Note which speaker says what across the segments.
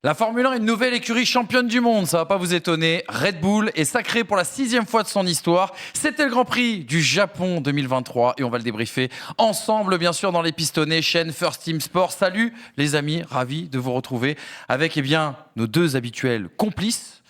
Speaker 1: La Formule 1 est une nouvelle écurie championne du monde, ça va pas vous étonner. Red Bull est sacré pour la 6e fois de son histoire. C'était le Grand Prix du Japon 2023 et on va le débriefer ensemble, bien sûr, dans les pistonnés, chaîne First Team Sport. Salut les amis, ravi de vous retrouver avec nos deux habituels complices.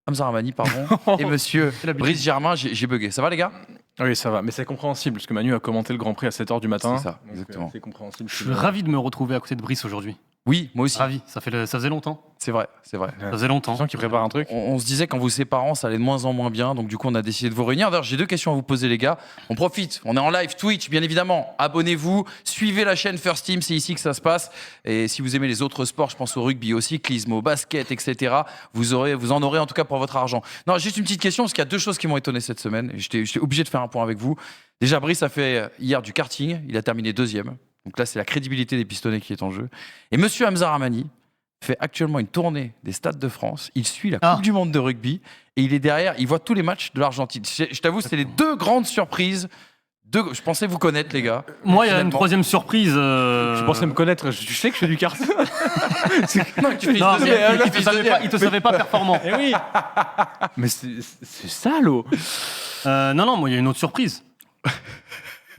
Speaker 1: Hamza Ramani, pardon, et monsieur Brice Germain. J'ai bugué. Ça va les gars ?
Speaker 2: Oui, ça va, mais c'est compréhensible, parce que Manu a commenté le Grand Prix à 7h du matin.
Speaker 1: C'est ça, exactement.
Speaker 2: C'est compréhensible.
Speaker 3: Je suis ravi de me retrouver à côté de Brice aujourd'hui.
Speaker 1: Oui, moi aussi.
Speaker 3: Ravi, ça faisait longtemps.
Speaker 1: C'est vrai.
Speaker 3: Ça faisait longtemps.
Speaker 2: Tu sens qu'il prépare un truc.
Speaker 1: On se disait qu'en vous séparant, ça allait de moins en moins bien. Donc du coup, on a décidé de vous réunir. D'ailleurs, j'ai 2 questions à vous poser, les gars. On profite. On est en live Twitch, bien évidemment. Abonnez-vous. Suivez la chaîne First Team. C'est ici que ça se passe. Et si vous aimez les autres sports, je pense au rugby, au cyclisme, au basket, etc., vous en aurez en tout cas pour votre argent. Non, juste une petite question, parce qu'il y a 2 choses qui m'ont étonné cette semaine. J'étais obligé de faire un point avec vous. Déjà, Brice a fait hier du karting. Il a terminé 2e. Donc là, c'est la crédibilité des pistonnés qui est en jeu. Et monsieur Hamza Ramani fait actuellement une tournée des stades de France. Il suit la Coupe du Monde de rugby et il est derrière. Il voit tous les matchs de l'Argentine. Je t'avoue, c'est les 2 grandes surprises. Je pensais vous connaître, les gars.
Speaker 3: Moi, il y a une 3e surprise.
Speaker 2: Je pensais me connaître. Tu sais que je fais du kart.
Speaker 3: Non, il te savait pas performant.
Speaker 2: Eh oui. Mais c'est salaud.
Speaker 3: Non, moi, il y a une autre surprise.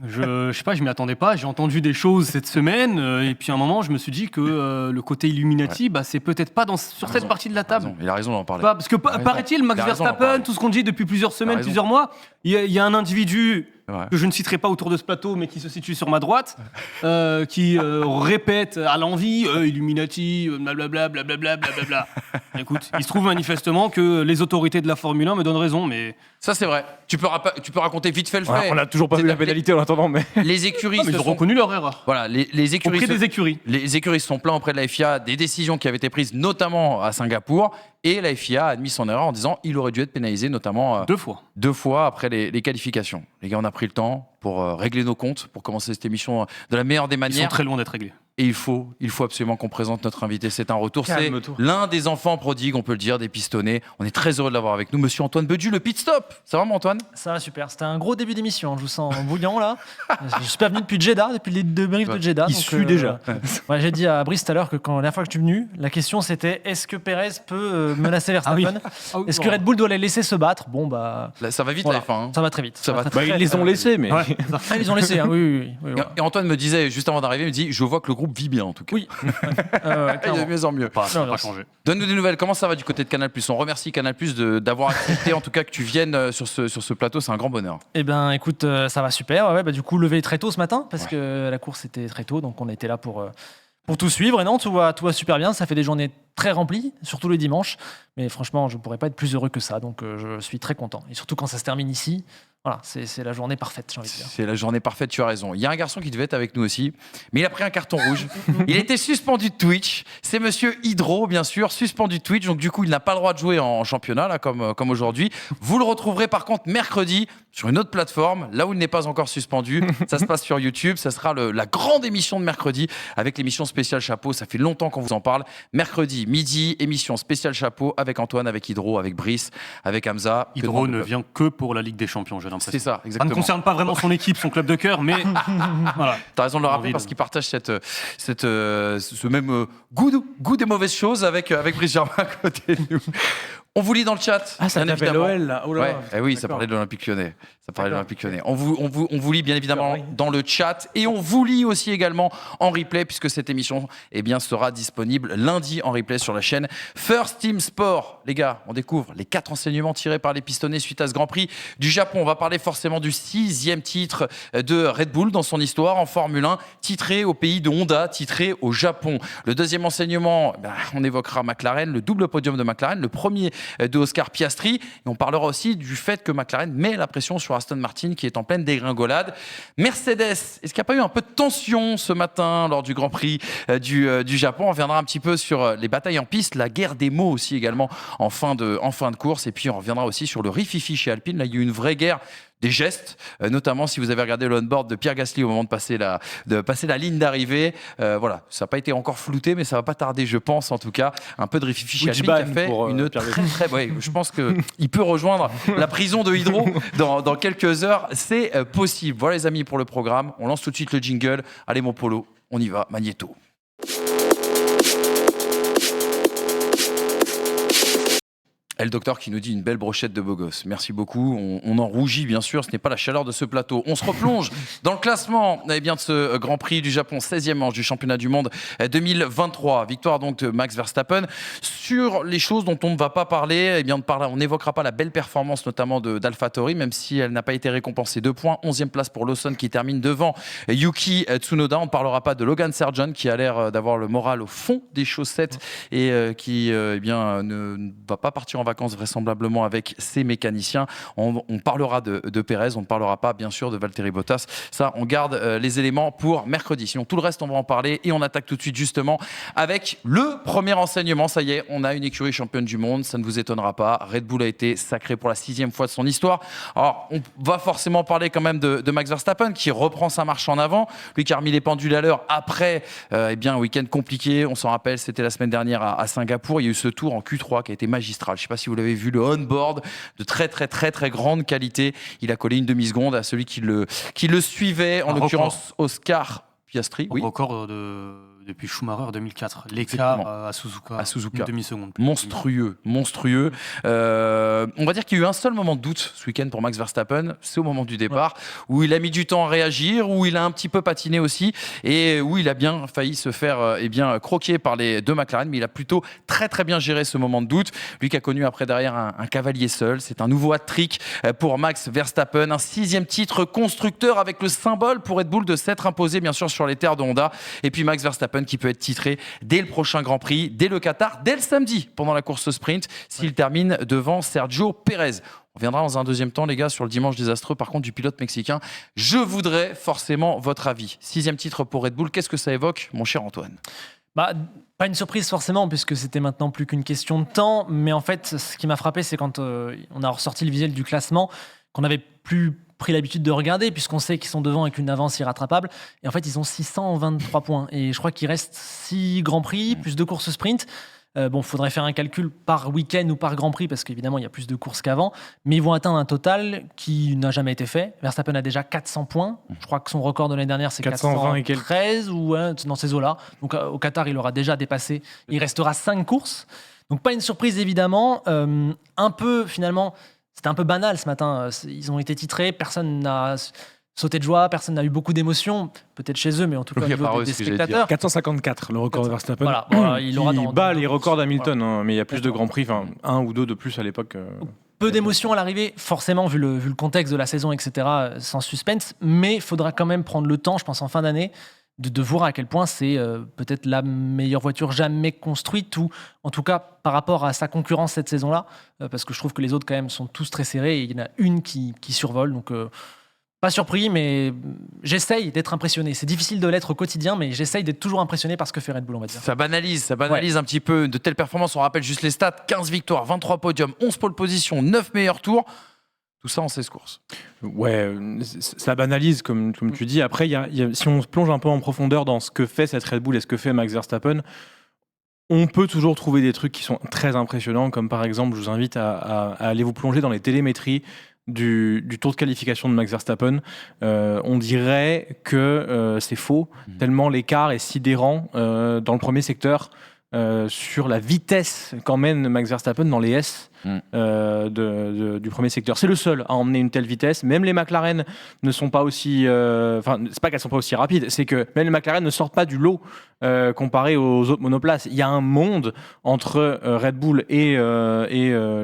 Speaker 3: Je sais pas, je m'y attendais pas. J'ai entendu des choses cette semaine et puis à un moment, je me suis dit que le côté Illuminati, c'est peut-être pas sur cette partie de la table.
Speaker 1: Il a raison d'en parler.
Speaker 3: Parce que paraît-il, Max Verstappen, tout ce qu'on dit depuis plusieurs semaines, plusieurs mois, il y a un individu que je ne citerai pas autour de ce plateau, mais qui se situe sur ma droite, qui répète à l'envi Illuminati, blablabla, blablabla, blablabla. Écoute, il se trouve manifestement que les autorités de la Formule 1 me donnent raison, mais
Speaker 1: ça c'est vrai. Tu peux raconter vite fait le fait.
Speaker 2: Ouais, on n'a toujours pas vu la pénalité en attendant, mais
Speaker 1: les écuries
Speaker 3: ils ont reconnu leur erreur.
Speaker 1: Voilà, les écuries
Speaker 3: auprès des écuries.
Speaker 1: Les écuries se sont plaints auprès de la FIA des décisions qui avaient été prises, notamment à Singapour, et la FIA a admis son erreur en disant il aurait dû être pénalisé, notamment 2 fois après les qualifications. Les gars, on a pris le temps pour régler nos comptes, pour commencer cette émission de la meilleure des manières.
Speaker 3: Ils sont très loin d'être réglés.
Speaker 1: Et il faut absolument qu'on présente notre invité. C'est un retour. C'est l'un des enfants prodigues, on peut le dire, des pistonnés. On est très heureux de l'avoir avec nous, monsieur Antoine Bedu, le pit stop. Ça va, mon Antoine ?
Speaker 4: Ça va super. C'était un gros début d'émission. Je vous sens bouillant là. Je suis pas venu depuis Jeddah, depuis les débriefs de Jeddah.
Speaker 2: Il sue déjà.
Speaker 4: Ouais, j'ai dit à Brice tout à l'heure que la dernière fois que tu es venu, la question c'était est-ce que Perez peut menacer Verstappen ? Est-ce que Red Bull doit les laisser se battre ? Bon bah.
Speaker 1: Là, ça va vite
Speaker 4: voilà.
Speaker 1: la F1.
Speaker 4: Ça va très vite.
Speaker 2: Ils les ont laissés, mais.
Speaker 4: Ouais. Ils les ont laissés. Oui. Voilà.
Speaker 1: Et Antoine me disait juste avant d'arriver, il me dit je vois que le groupe vit bien en tout cas.
Speaker 4: Oui.
Speaker 1: De mieux en mieux.
Speaker 3: Ça n'a pas changé.
Speaker 1: Donne-nous des nouvelles. Comment ça va du côté de Canal+. On remercie Canal+ d'avoir accepté en tout cas que tu viennes sur ce plateau. C'est un grand bonheur.
Speaker 4: Eh ben, écoute, ça va super. Ouais, du coup, levé très tôt ce matin parce que la course était très tôt, donc on était là pour tout suivre. Et non, tout va super bien. Ça fait des journées très remplies, surtout le dimanche. Mais franchement, je ne pourrais pas être plus heureux que ça. Donc, je suis très content. Et surtout quand ça se termine ici. Voilà, c'est la journée parfaite, j'ai envie de dire.
Speaker 1: C'est la journée parfaite, tu as raison. Il y a un garçon qui devait être avec nous aussi, mais il a pris un carton rouge. Il était suspendu de Twitch. C'est monsieur Hydro, bien sûr, suspendu de Twitch. Donc du coup, il n'a pas le droit de jouer en championnat, là, comme aujourd'hui. Vous le retrouverez par contre mercredi sur une autre plateforme, là où il n'est pas encore suspendu. Ça se passe sur YouTube. Ça sera la grande émission de mercredi avec l'émission spéciale Chapeau. Ça fait longtemps qu'on vous en parle. Mercredi, midi, émission spéciale Chapeau avec Antoine, avec Hydro, avec Brice, avec Hamza.
Speaker 3: Hydro ne vient que pour la Ligue des Champions, j'ai l'impression.
Speaker 1: C'est ça, exactement.
Speaker 3: Ça ne concerne pas vraiment son équipe, son club de cœur, mais voilà.
Speaker 1: T'as raison de le rappeler parce qu'il partage ce même goût des mauvaises choses avec Brice Germain à côté de nous. On vous lit dans le chat.
Speaker 2: Ah, ça t'appelle l'OL là. Oh là.
Speaker 1: Ouais, oui, ça parlait de l'Olympique Lyonnais. On vous lit bien évidemment dans le chat et on vous lit aussi également en replay puisque cette émission sera disponible lundi en replay sur la chaîne First Team Sport. Les gars, on découvre les 4 enseignements tirés par les pistonnés suite à ce Grand Prix du Japon. On va parler forcément du 6e titre de Red Bull dans son histoire en Formule 1, titré au pays de Honda, titré au Japon. Le 2e enseignement, on évoquera McLaren, le double podium de McLaren, le premier de Oscar Piastri. Et on parlera aussi du fait que McLaren met la pression sur Aston Martin qui est en pleine dégringolade. Mercedes, est-ce qu'il n'y a pas eu un peu de tension ce matin lors du Grand Prix du Japon ? On reviendra un petit peu sur les batailles en piste, la guerre des mots aussi également en fin de course. Et puis on reviendra aussi sur le rififi chez Alpine. Là, il y a eu une vraie guerre des gestes, notamment si vous avez regardé le on-board de Pierre Gasly au moment de passer la ligne d'arrivée. Voilà, ça n'a pas été encore flouté, mais ça va pas tarder, je pense en tout cas. Un peu de rififi chez Alpine qui a fait une très ouais, je pense qu'il peut rejoindre la prison de Hydro dans quelques heures. C'est possible. Voilà les amis pour le programme. On lance tout de suite le jingle. Allez mon Polo, on y va, Magnéto. Et le docteur qui nous dit une belle brochette de beau gosse. Merci beaucoup. On en rougit, bien sûr. Ce n'est pas la chaleur de ce plateau. On se replonge dans le classement de ce Grand Prix du Japon, 16e manche du championnat du monde 2023. Victoire donc de Max Verstappen. Sur les choses dont on ne va pas parler, on n'évoquera pas la belle performance notamment d'AlphaTauri, même si elle n'a pas été récompensée. 2 points, 11e place pour Lawson qui termine devant Yuki Tsunoda. On ne parlera pas de Logan Sargent qui a l'air d'avoir le moral au fond des chaussettes et qui ne va pas partir en vacances vraisemblablement avec ses mécaniciens. On parlera de Perez, on ne parlera pas bien sûr de Valtteri Bottas. Ça, on garde les éléments pour mercredi. Sinon, tout le reste, on va en parler et on attaque tout de suite justement avec le premier enseignement. Ça y est, on a une écurie championne du monde, ça ne vous étonnera pas. Red Bull a été sacré pour la 6e fois de son histoire. Alors, on va forcément parler quand même de Max Verstappen qui reprend sa marche en avant. Lui qui a remis les pendules à l'heure après un week-end compliqué. On s'en rappelle, c'était la semaine dernière à Singapour. Il y a eu ce tour en Q3 qui a été magistral. Je ne sais pas si vous l'avez vu, le on-board de très grande qualité. Il a collé une demi-seconde à celui qui le suivait, en l'occurrence Oscar Piastri. Oui.
Speaker 3: Record depuis Schumacher 2004. L'écart à Suzuka. Une demi-seconde.
Speaker 1: Monstrueux. On va dire qu'il y a eu un seul moment de doute ce week-end pour Max Verstappen. C'est au moment du départ où il a mis du temps à réagir, où il a un petit peu patiné aussi et où il a bien failli se faire croquer par les 2 McLaren. Mais il a plutôt très bien géré ce moment de doute. Lui qui a connu après derrière un cavalier seul. C'est un nouveau hat-trick pour Max Verstappen. Un 6e titre constructeur avec le symbole pour Red Bull de s'être imposé bien sûr sur les terres de Honda. Et puis Max Verstappen qui peut être titré dès le prochain Grand Prix, dès le Qatar, dès le samedi pendant la course sprint, s'il termine devant Sergio Pérez. On viendra dans un deuxième temps, les gars, sur le dimanche désastreux, par contre, du pilote mexicain. Je voudrais forcément votre avis. 6e titre pour Red Bull, qu'est-ce que ça évoque, mon cher Antoine ?
Speaker 4: Pas une surprise forcément, puisque c'était maintenant plus qu'une question de temps. Mais en fait, ce qui m'a frappé, c'est quand on a ressorti le visuel du classement, qu'on n'avait plus pris l'habitude de regarder, puisqu'on sait qu'ils sont devant avec une avance irrattrapable. Et en fait, ils ont 623 points. Et je crois qu'il reste 6 Grands Prix, plus 2 courses sprint. Il faudrait faire un calcul par week-end ou par Grand Prix, parce qu'évidemment, il y a plus de courses qu'avant. Mais ils vont atteindre un total qui n'a jamais été fait. Verstappen a déjà 400 points. Je crois que son record de l'année dernière, c'est 413 ou dans ces eaux-là. Donc au Qatar, il aura déjà dépassé. Il restera 5 courses. Donc pas une surprise, évidemment. Un peu, finalement... C'était un peu banal ce matin. Ils ont été titrés, personne n'a sauté de joie, personne n'a eu beaucoup d'émotions, peut-être chez eux, mais en tout cas au niveau des spectateurs.
Speaker 2: 454, le record de Verstappen.
Speaker 4: Il aura
Speaker 2: bat les records d'Hamilton, mais il y a plus de Grands Prix, 1 ou 2 de plus à l'époque.
Speaker 4: Peu d'émotions à l'arrivée, forcément, vu le contexte de la saison, etc., sans suspense, mais il faudra quand même prendre le temps, je pense, en fin d'année, de voir à quel point c'est peut-être la meilleure voiture jamais construite, ou en tout cas par rapport à sa concurrence cette saison-là, parce que je trouve que les autres quand même sont tous très serrés, et il y en a une qui survole, donc pas surpris, mais j'essaye d'être impressionné. C'est difficile de l'être au quotidien, mais j'essaye d'être toujours impressionné par ce que fait Red Bull, on va dire.
Speaker 1: Ça banalise un petit peu de telles performances. On rappelle juste les stats, 15 victoires, 23 podiums, 11 pole positions, 9 meilleurs tours. Tout ça en 16 courses.
Speaker 2: Ouais, ça banalise, comme tu dis. Après, si on se plonge un peu en profondeur dans ce que fait cette Red Bull et ce que fait Max Verstappen, on peut toujours trouver des trucs qui sont très impressionnants, comme par exemple, je vous invite à aller vous plonger dans les télémétries du tour de qualification de Max Verstappen. On dirait que c'est faux, tellement l'écart est sidérant dans le premier secteur. Sur la vitesse qu'emmène Max Verstappen dans les S du premier secteur. C'est le seul à emmener une telle vitesse. Même les McLaren ne sont pas aussi... c'est pas qu'elles sont pas aussi rapides, c'est que même les McLaren ne sortent pas du lot comparé aux autres monoplaces. Il y a un monde entre Red Bull et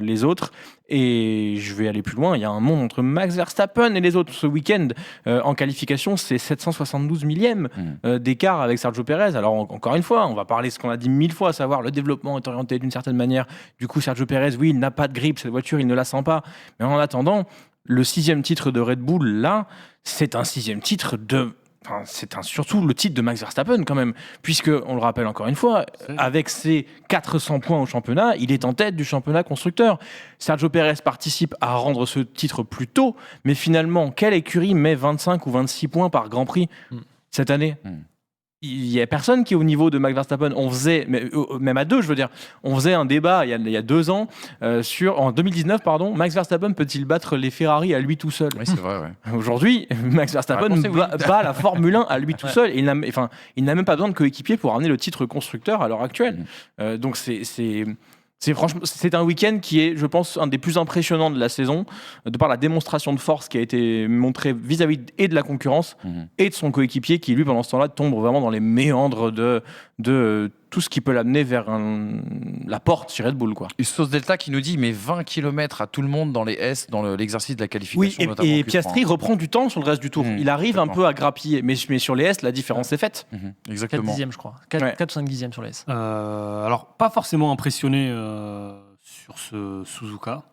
Speaker 2: les autres. Et je vais aller plus loin, il y a un monde entre Max Verstappen et les autres. Ce week-end, en qualification, c'est 772 millièmes d'écart avec Sergio Pérez. Alors, encore une fois, on va parler de ce qu'on a dit 1000 fois, à savoir le développement est orienté d'une certaine manière. Du coup, Sergio Pérez, oui, il n'a pas de grippe, cette voiture, il ne la sent pas. Mais en attendant, le 6e titre de Red Bull, là, c'est un 6e titre de... surtout le titre de Max Verstappen quand même, puisque, on le rappelle encore une fois, avec ses 400 points au championnat, il est en tête du championnat constructeur. Sergio Pérez participe à rendre ce titre plus tôt, mais finalement, quelle écurie met 25 ou 26 points par Grand Prix cette année ? Il n'y a personne qui est au niveau de Max Verstappen. On faisait, même à deux, je veux dire, on faisait un débat il y a 2 ans en 2019, Max Verstappen peut-il battre les Ferrari à lui tout seul ?
Speaker 1: Oui, c'est vrai. Ouais.
Speaker 2: Aujourd'hui, Max Verstappen bat la Formule 1 à lui tout seul. Et il n'a même pas besoin de coéquipier pour ramener le titre constructeur à l'heure actuelle. Donc c'est C'est un week-end qui est, je pense, un des plus impressionnants de la saison, de par la démonstration de force qui a été montrée vis-à-vis et de la concurrence et de son coéquipier qui, lui, pendant ce temps-là, tombe vraiment dans les méandres de tout ce qui peut l'amener vers la porte chez Red Bull, quoi.
Speaker 1: Et Sauce Delta qui nous dit mais 20 km à tout le monde dans les S, dans l'exercice de la qualification.
Speaker 2: Oui,
Speaker 1: notamment
Speaker 2: et Piastri reprend du temps sur le reste du tour. Il arrive un peu à grappiller, mais sur les S, la différence est faite.
Speaker 1: Exactement.
Speaker 4: 4 dixièmes, je crois. 4 ou 5 dixièmes sur les S.
Speaker 3: Alors, pas forcément impressionné sur ce Suzuka,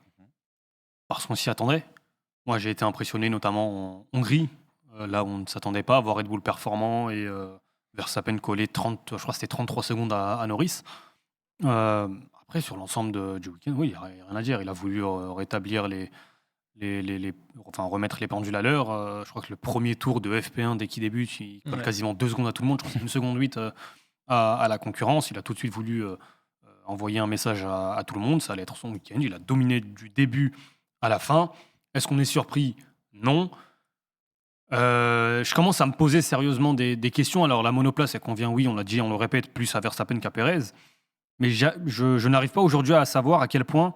Speaker 3: parce qu'on s'y attendait. Moi, j'ai été impressionné notamment en Hongrie, là où on ne s'attendait pas à voir Red Bull performant et Verstappen collé 30, je crois que c'était 33 secondes à Norris. Après, sur l'ensemble du week-end, oui, il n'y a rien à dire. Il a voulu rétablir remettre les pendules à l'heure. Je crois que le premier tour de FP1, dès qu'il débute, il colle quasiment 2 secondes à tout le monde. Je crois que c'est 1 seconde 8 à la concurrence. Il a tout de suite voulu envoyer un message à tout le monde. Ça allait être son week-end. Il a dominé du début à la fin. Est-ce qu'on est surpris ? Non. Je commence à me poser sérieusement des questions. Alors, la monoplace, elle convient, oui, on l'a dit, on le répète, plus à Verstappen qu'à Perez. Mais je n'arrive pas aujourd'hui à savoir à quel point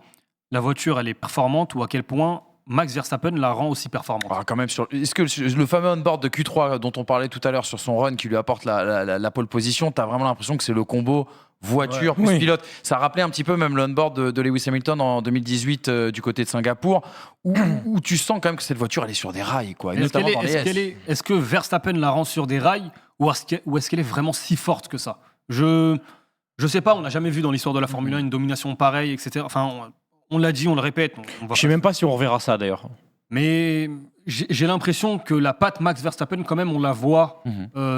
Speaker 3: la voiture, elle est performante ou à quel point Max Verstappen la rend aussi performante.
Speaker 1: Ah, quand même est-ce que le fameux on-board de Q3 dont on parlait tout à l'heure sur son run qui lui apporte la pole position, t'as vraiment l'impression que c'est le combo voiture plus pilote. Ça rappelait un petit peu même le on-board de Lewis Hamilton en 2018 du côté de Singapour où tu sens quand même que cette voiture elle est sur des rails, quoi.
Speaker 3: Est-ce que Verstappen la rend sur des rails ou est-ce qu'elle est vraiment si forte que ça ? Je sais pas, on n'a jamais vu dans l'histoire de la Formule 1 une domination pareille, etc. Enfin, on l'a dit, on le répète.
Speaker 2: Je sais même pas si on reverra ça d'ailleurs.
Speaker 3: Mais j'ai l'impression que la patte Max Verstappen, quand même, on la voit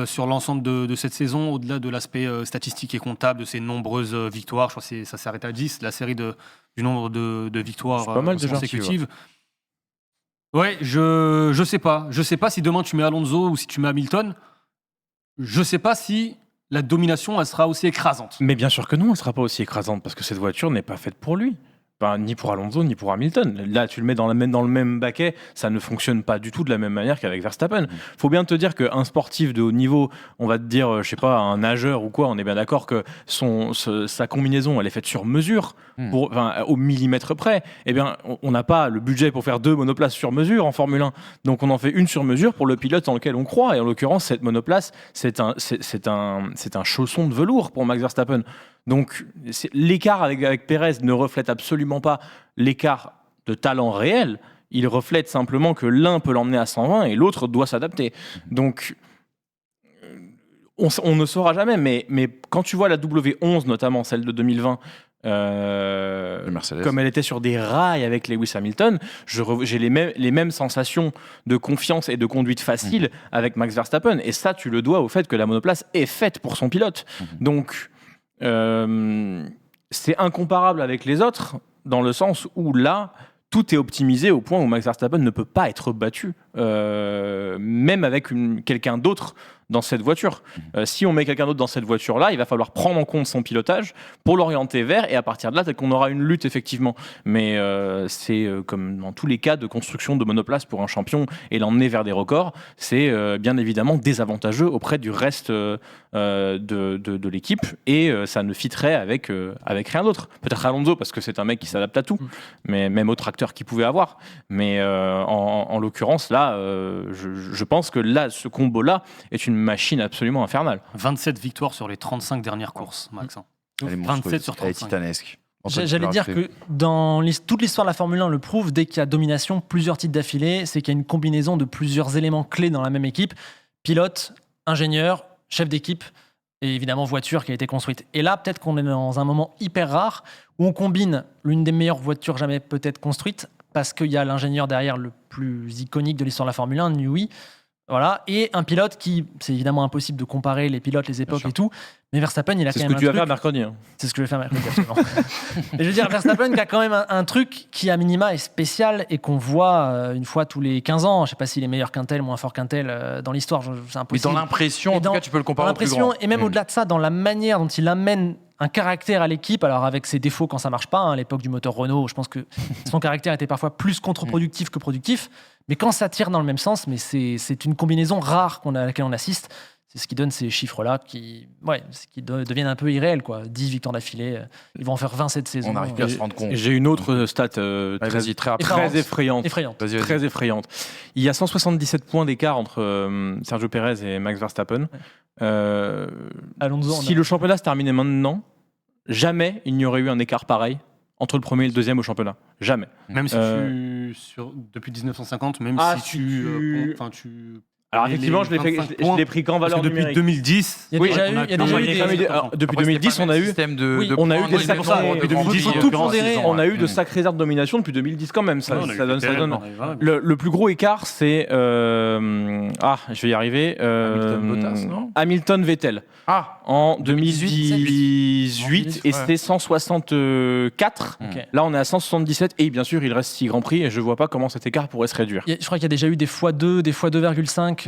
Speaker 3: sur l'ensemble de cette saison, au-delà de l'aspect statistique et comptable de ses nombreuses victoires. Je crois que ça s'est arrêté à 10, la série du nombre de victoires consécutives. Ouais, je sais pas. Je sais pas si demain tu mets Alonso ou si tu mets Hamilton. Je sais pas si la domination, elle sera aussi écrasante.
Speaker 2: Mais bien sûr que non, elle sera pas aussi écrasante parce que cette voiture n'est pas faite pour lui. Ni pour Alonso, ni pour Hamilton. Là, tu le mets dans le même baquet, ça ne fonctionne pas du tout de la même manière qu'avec Verstappen. Faut bien te dire qu'un sportif de haut niveau, on va te dire, je sais pas, un nageur ou quoi, on est bien d'accord que sa combinaison, elle est faite sur mesure, au millimètre près. Eh bien, on n'a pas le budget pour faire 2 monoplaces sur mesure en Formule 1. Donc, on en fait une sur mesure pour le pilote dans lequel on croit. Et en l'occurrence, cette monoplace, c'est un chausson de velours pour Max Verstappen. Donc, l'écart avec Pérez ne reflète absolument pas l'écart de talent réel. Il reflète simplement que l'un peut l'emmener à 120 et l'autre doit s'adapter. Donc, on ne saura jamais. Mais quand tu vois la W11, notamment celle de 2020, comme elle était sur des rails avec Lewis Hamilton, j'ai les mêmes sensations de confiance et de conduite facile avec Max Verstappen. Et ça, tu le dois au fait que la monoplace est faite pour son pilote. Donc, c'est incomparable avec les autres dans le sens où là tout est optimisé au point où Max Verstappen ne peut pas être battu même avec quelqu'un d'autre dans cette voiture. Si on met quelqu'un d'autre dans cette voiture-là, il va falloir prendre en compte son pilotage pour l'orienter vers, et à partir de là, peut-être qu'on aura une lutte effectivement. Mais c'est comme dans tous les cas de construction de monoplace pour un champion et l'emmener vers des records, c'est bien évidemment désavantageux auprès du reste de l'équipe, et ça ne fitterait avec rien d'autre. Peut-être Alonso parce que c'est un mec qui s'adapte à tout, mais même autre acteur qu'il pouvait avoir. Mais en l'occurrence là, je pense que là, ce combo-là est une machine absolument infernale.
Speaker 3: 27 victoires sur les 35 dernières courses, Max. 27 sur 35.
Speaker 1: Elle est titanesque.
Speaker 4: J'allais dire que dans toute l'histoire de la Formule 1 le prouve, dès qu'il y a domination, plusieurs titres d'affilée, c'est qu'il y a une combinaison de plusieurs éléments clés dans la même équipe. Pilote, ingénieur, chef d'équipe et évidemment voiture qui a été construite. Et là, peut-être qu'on est dans un moment hyper rare où on combine l'une des meilleures voitures jamais peut-être construites parce qu'il y a l'ingénieur derrière le plus iconique de l'histoire de la Formule 1, Newey. Voilà, et un pilote qui, c'est évidemment impossible de comparer les pilotes, les époques et tout, mais Verstappen, il a quand même un truc...
Speaker 2: C'est ce que tu vas faire mercredi. Hein.
Speaker 4: C'est ce que je vais faire mercredi, absolument. Et je veux dire, Verstappen qui a quand même un truc qui, à minima, est spécial et qu'on voit une fois tous les 15 ans. Je ne sais pas s'il est meilleur qu'un tel, moins fort qu'un tel dans l'histoire, c'est impossible.
Speaker 1: Mais dans l'impression, en tout cas, tu peux le comparer au plus grand.
Speaker 4: Et même au-delà de ça, dans la manière dont il amène un caractère à l'équipe, alors avec ses défauts quand ça marche pas, à l'époque du moteur Renault, je pense que son caractère était parfois plus contre-productif que productif, mais quand ça tire dans le même sens, mais c'est une combinaison rare à laquelle on assiste. c'est ce qui donne ces chiffres-là qui deviennent un peu irréels, quoi. 10 victoires d'affilée. Ils vont en faire 20 cette saison.
Speaker 1: On n'arrive plus à se rendre compte.
Speaker 2: J'ai une autre stat très effrayante. Très effrayante. Il y a 177 points d'écart entre Sergio Pérez et Max Verstappen.
Speaker 4: Alonso,
Speaker 2: si le championnat se terminait maintenant, jamais il n'y aurait eu un écart pareil entre le premier et le deuxième au championnat. Jamais.
Speaker 3: Même si depuis 1950, même si tu...
Speaker 2: Alors effectivement, je l'ai pris qu'en valeur numérique.
Speaker 3: Depuis 2010,
Speaker 4: il y a déjà eu des...
Speaker 2: Depuis 2010, on a eu des sacrées heures de domination depuis 2010 quand même. Ça donne. Le plus gros écart, c'est je vais y arriver. Hamilton-Vettel. En 2018 et c'était 164. Là, on est à 177 et bien sûr, il reste 6 grands prix et je vois pas comment cet écart pourrait se réduire.
Speaker 4: Je crois qu'il y a déjà eu des x2, des x2,5.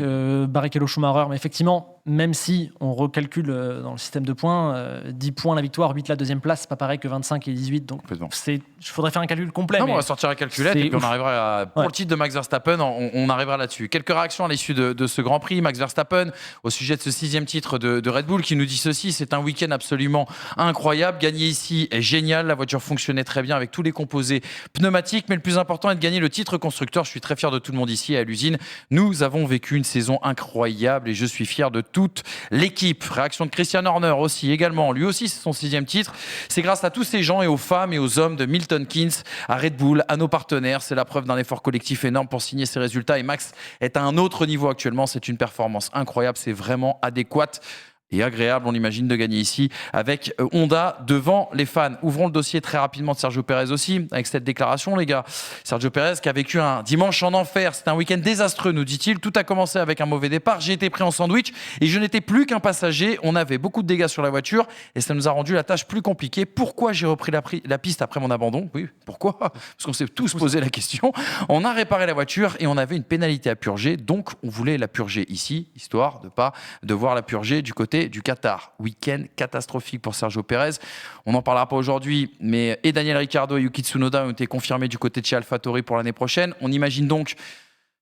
Speaker 4: Barrichello-Schumacher, mais effectivement, même si on recalcule dans le système de points, 10 points la victoire, 8 la deuxième place, c'est pas pareil que 25 et 18, donc il faudrait faire un calcul complet.
Speaker 1: Non, on va sortir la calculette et puis on arrivera pour le titre de Max Verstappen, on arrivera là-dessus. Quelques réactions à l'issue de ce Grand Prix, Max Verstappen, au sujet de ce 6e titre de Red Bull, qui nous dit ceci: c'est un week-end absolument incroyable, gagner ici est génial, la voiture fonctionnait très bien avec tous les composés pneumatiques, mais le plus important est de gagner le titre constructeur. Je suis très fier de tout le monde ici à l'usine, nous avons vécu une saison incroyable et je suis fier de toute l'équipe. Réaction de Christian Horner aussi, également. Lui aussi, c'est son 6e titre. C'est grâce à tous ces gens et aux femmes et aux hommes de Milton Keynes, à Red Bull, à nos partenaires. C'est la preuve d'un effort collectif énorme pour signer ces résultats. Et Max est à un autre niveau actuellement. C'est une performance incroyable. C'est vraiment adéquate et agréable, on l'imagine, de gagner ici avec Honda devant les fans. Ouvrons le dossier très rapidement de Sergio Pérez aussi, avec cette déclaration, les gars. Sergio Pérez qui a vécu un dimanche en enfer. C'était un week-end désastreux, nous dit-il. Tout a commencé avec un mauvais départ. J'ai été pris en sandwich et je n'étais plus qu'un passager. On avait beaucoup de dégâts sur la voiture et ça nous a rendu la tâche plus compliquée. Pourquoi j'ai repris la piste après mon abandon? Oui, pourquoi? Parce qu'on s'est tous posé la question. On a réparé la voiture et on avait une pénalité à purger. Donc, on voulait la purger ici, histoire de pas devoir la purger du côté du Qatar. Week-end catastrophique pour Sergio Pérez. On n'en parlera pas aujourd'hui, mais et Daniel Ricciardo et Yuki Tsunoda ont été confirmés du côté de chez AlphaTauri pour l'année prochaine. On imagine donc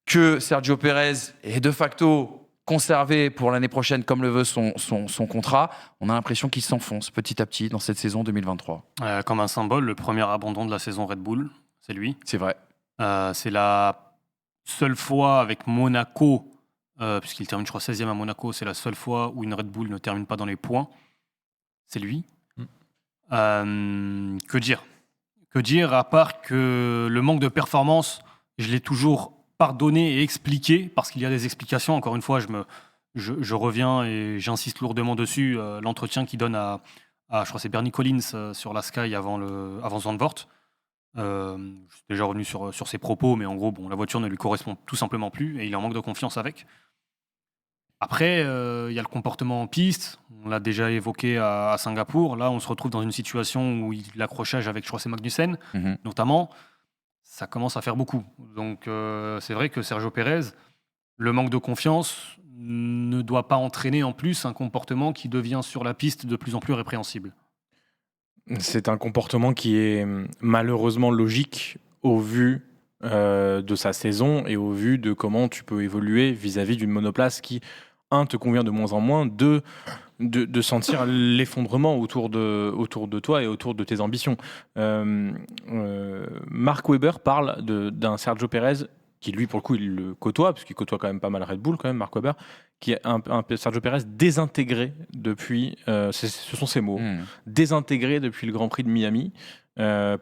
Speaker 1: que Sergio Pérez est de facto conservé pour l'année prochaine comme le veut son contrat. On a l'impression qu'il s'enfonce petit à petit dans cette saison 2023.
Speaker 3: Comme un symbole, le premier abandon de la saison Red Bull, c'est lui.
Speaker 1: C'est vrai.
Speaker 3: C'est la seule fois avec Monaco, puisqu'il termine, je crois, 16e à Monaco, c'est la seule fois où une Red Bull ne termine pas dans les points. C'est lui. Que dire ? Que dire, à part que le manque de performance, je l'ai toujours pardonné et expliqué, parce qu'il y a des explications. Encore une fois, je reviens et j'insiste lourdement dessus. L'entretien qu'il donne à je crois que c'est Bernie Collins sur la Sky avant Zandvoort. Je suis déjà revenu sur ses propos, mais en gros, la voiture ne lui correspond tout simplement plus et il est en manque de confiance avec. Après, il y a le comportement en piste. On l'a déjà évoqué à Singapour. Là, on se retrouve dans une situation où l'accrochage avec, je crois, c'est Magnussen, notamment, ça commence à faire beaucoup. Donc, c'est vrai que Sergio Pérez, le manque de confiance ne doit pas entraîner en plus un comportement qui devient sur la piste de plus en plus répréhensible.
Speaker 2: C'est un comportement qui est malheureusement logique au vu de sa saison et au vu de comment tu peux évoluer vis-à-vis d'une monoplace qui, te convient de moins en moins, de sentir l'effondrement autour de toi et autour de tes ambitions. Mark Webber parle d'un Sergio Pérez qui, lui, pour le coup, il le côtoie, parce qu'il côtoie quand même pas mal Red Bull, quand même, Mark Webber, qui est un Sergio Pérez désintégré depuis, ce sont ses mots, désintégré depuis le Grand Prix de Miami.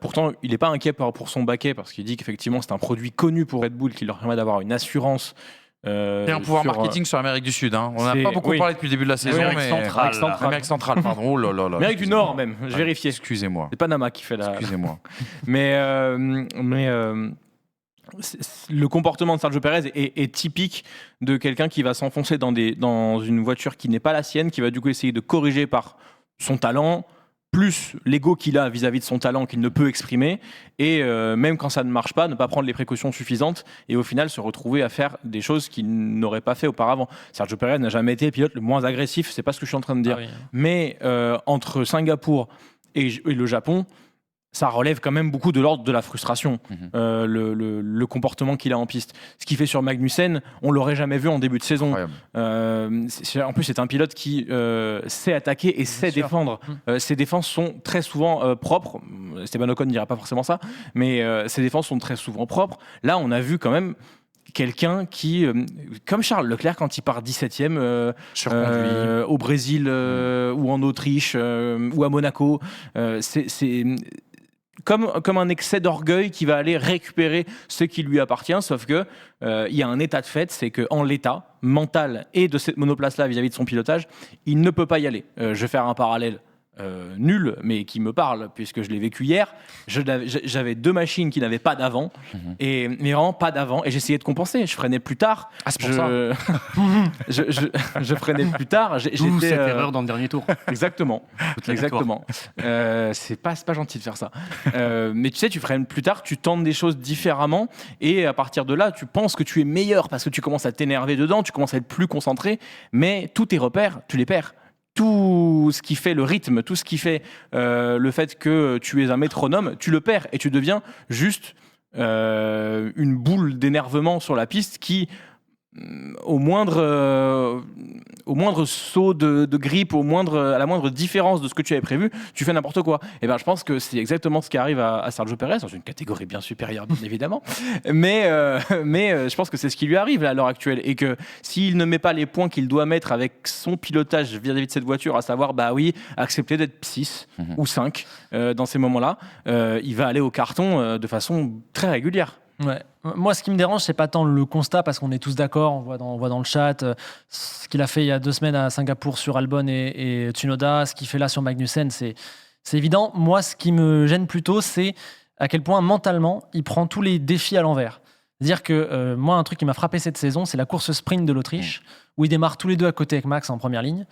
Speaker 2: Pourtant, il n'est pas inquiet pour son baquet, parce qu'il dit qu'effectivement, c'est un produit connu pour Red Bull qui leur permet d'avoir une assurance.
Speaker 1: Et un pouvoir marketing sur l'Amérique du Sud. On n'a pas beaucoup parlé depuis le début de la saison. Amérique centrale, pardon. Oh là là là.
Speaker 2: Amérique du Nord, même. Je vérifiais.
Speaker 1: Excusez-moi.
Speaker 2: C'est Panama qui fait la.
Speaker 1: Excusez-moi.
Speaker 2: mais le comportement de Sergio Pérez est typique de quelqu'un qui va s'enfoncer dans une voiture qui n'est pas la sienne, qui va du coup essayer de corriger par son talent, plus l'ego qu'il a vis-à-vis de son talent qu'il ne peut exprimer, et même quand ça ne marche pas, ne pas prendre les précautions suffisantes, et au final se retrouver à faire des choses qu'il n'aurait pas fait auparavant. Sergio Pérez n'a jamais été le pilote le moins agressif, c'est pas ce que je suis en train de dire. Mais entre Singapour et le Japon, ça relève quand même beaucoup de l'ordre de la frustration, le comportement qu'il a en piste. Ce qu'il fait sur Magnussen, on l'aurait jamais vu en début de saison. En plus, c'est un pilote qui sait attaquer et sait défendre. Ses défenses sont très souvent propres. Esteban Ocon ne dira pas forcément ça, mais ses défenses sont très souvent propres. Là, on a vu quand même quelqu'un qui, comme Charles Leclerc, quand il part 17e au Brésil ou en Autriche ou à Monaco, c'est comme un excès d'orgueil qui va aller récupérer ce qui lui appartient, sauf que il y a un état de fait, c'est qu'en l'état mental et de cette monoplace-là vis-à-vis de son pilotage, il ne peut pas y aller. Je vais faire un parallèle nul, mais qui me parle, puisque je l'ai vécu hier. J'avais 2 machines qui n'avaient pas d'avant, mais vraiment pas d'avant, et j'essayais de compenser. Je freinais plus tard.
Speaker 1: Ah, c'est pour ça.
Speaker 2: Je freinais plus tard.
Speaker 3: D'où cette erreur dans le dernier tour.
Speaker 2: Exactement. C'est pas gentil de faire ça. Mais tu sais, tu freines plus tard, tu tentes des choses différemment, et à partir de là, tu penses que tu es meilleur parce que tu commences à t'énerver dedans, tu commences à être plus concentré, mais tous tes repères, tu les perds. Tout ce qui fait le rythme, tout ce qui fait le fait que tu es un métronome, tu le perds et tu deviens juste une boule d'énervement sur la piste qui, au moindre saut de grippe, à la moindre différence de ce que tu avais prévu, tu fais n'importe quoi. Et ben, je pense que c'est exactement ce qui arrive à Sergio Pérez, dans une catégorie bien supérieure, bien évidemment. Mais je pense que c'est ce qui lui arrive là, à l'heure actuelle. Et que s'il ne met pas les points qu'il doit mettre avec son pilotage vis-à-vis de cette voiture, à savoir, accepter d'être 6 ou 5 dans ces moments-là, il va aller au carton de façon très régulière.
Speaker 4: Ouais. Moi, ce qui me dérange, c'est pas tant le constat, parce qu'on est tous d'accord, on voit dans le chat ce qu'il a fait il y a 2 semaines à Singapour sur Albon et Tsunoda, ce qu'il fait là sur Magnussen, c'est évident. Moi, ce qui me gêne plutôt, c'est à quel point mentalement, il prend tous les défis à l'envers. C'est-à-dire que moi, un truc qui m'a frappé cette saison, c'est la course sprint de l'Autriche, où ils démarrent tous les deux à côté avec Max en première ligne.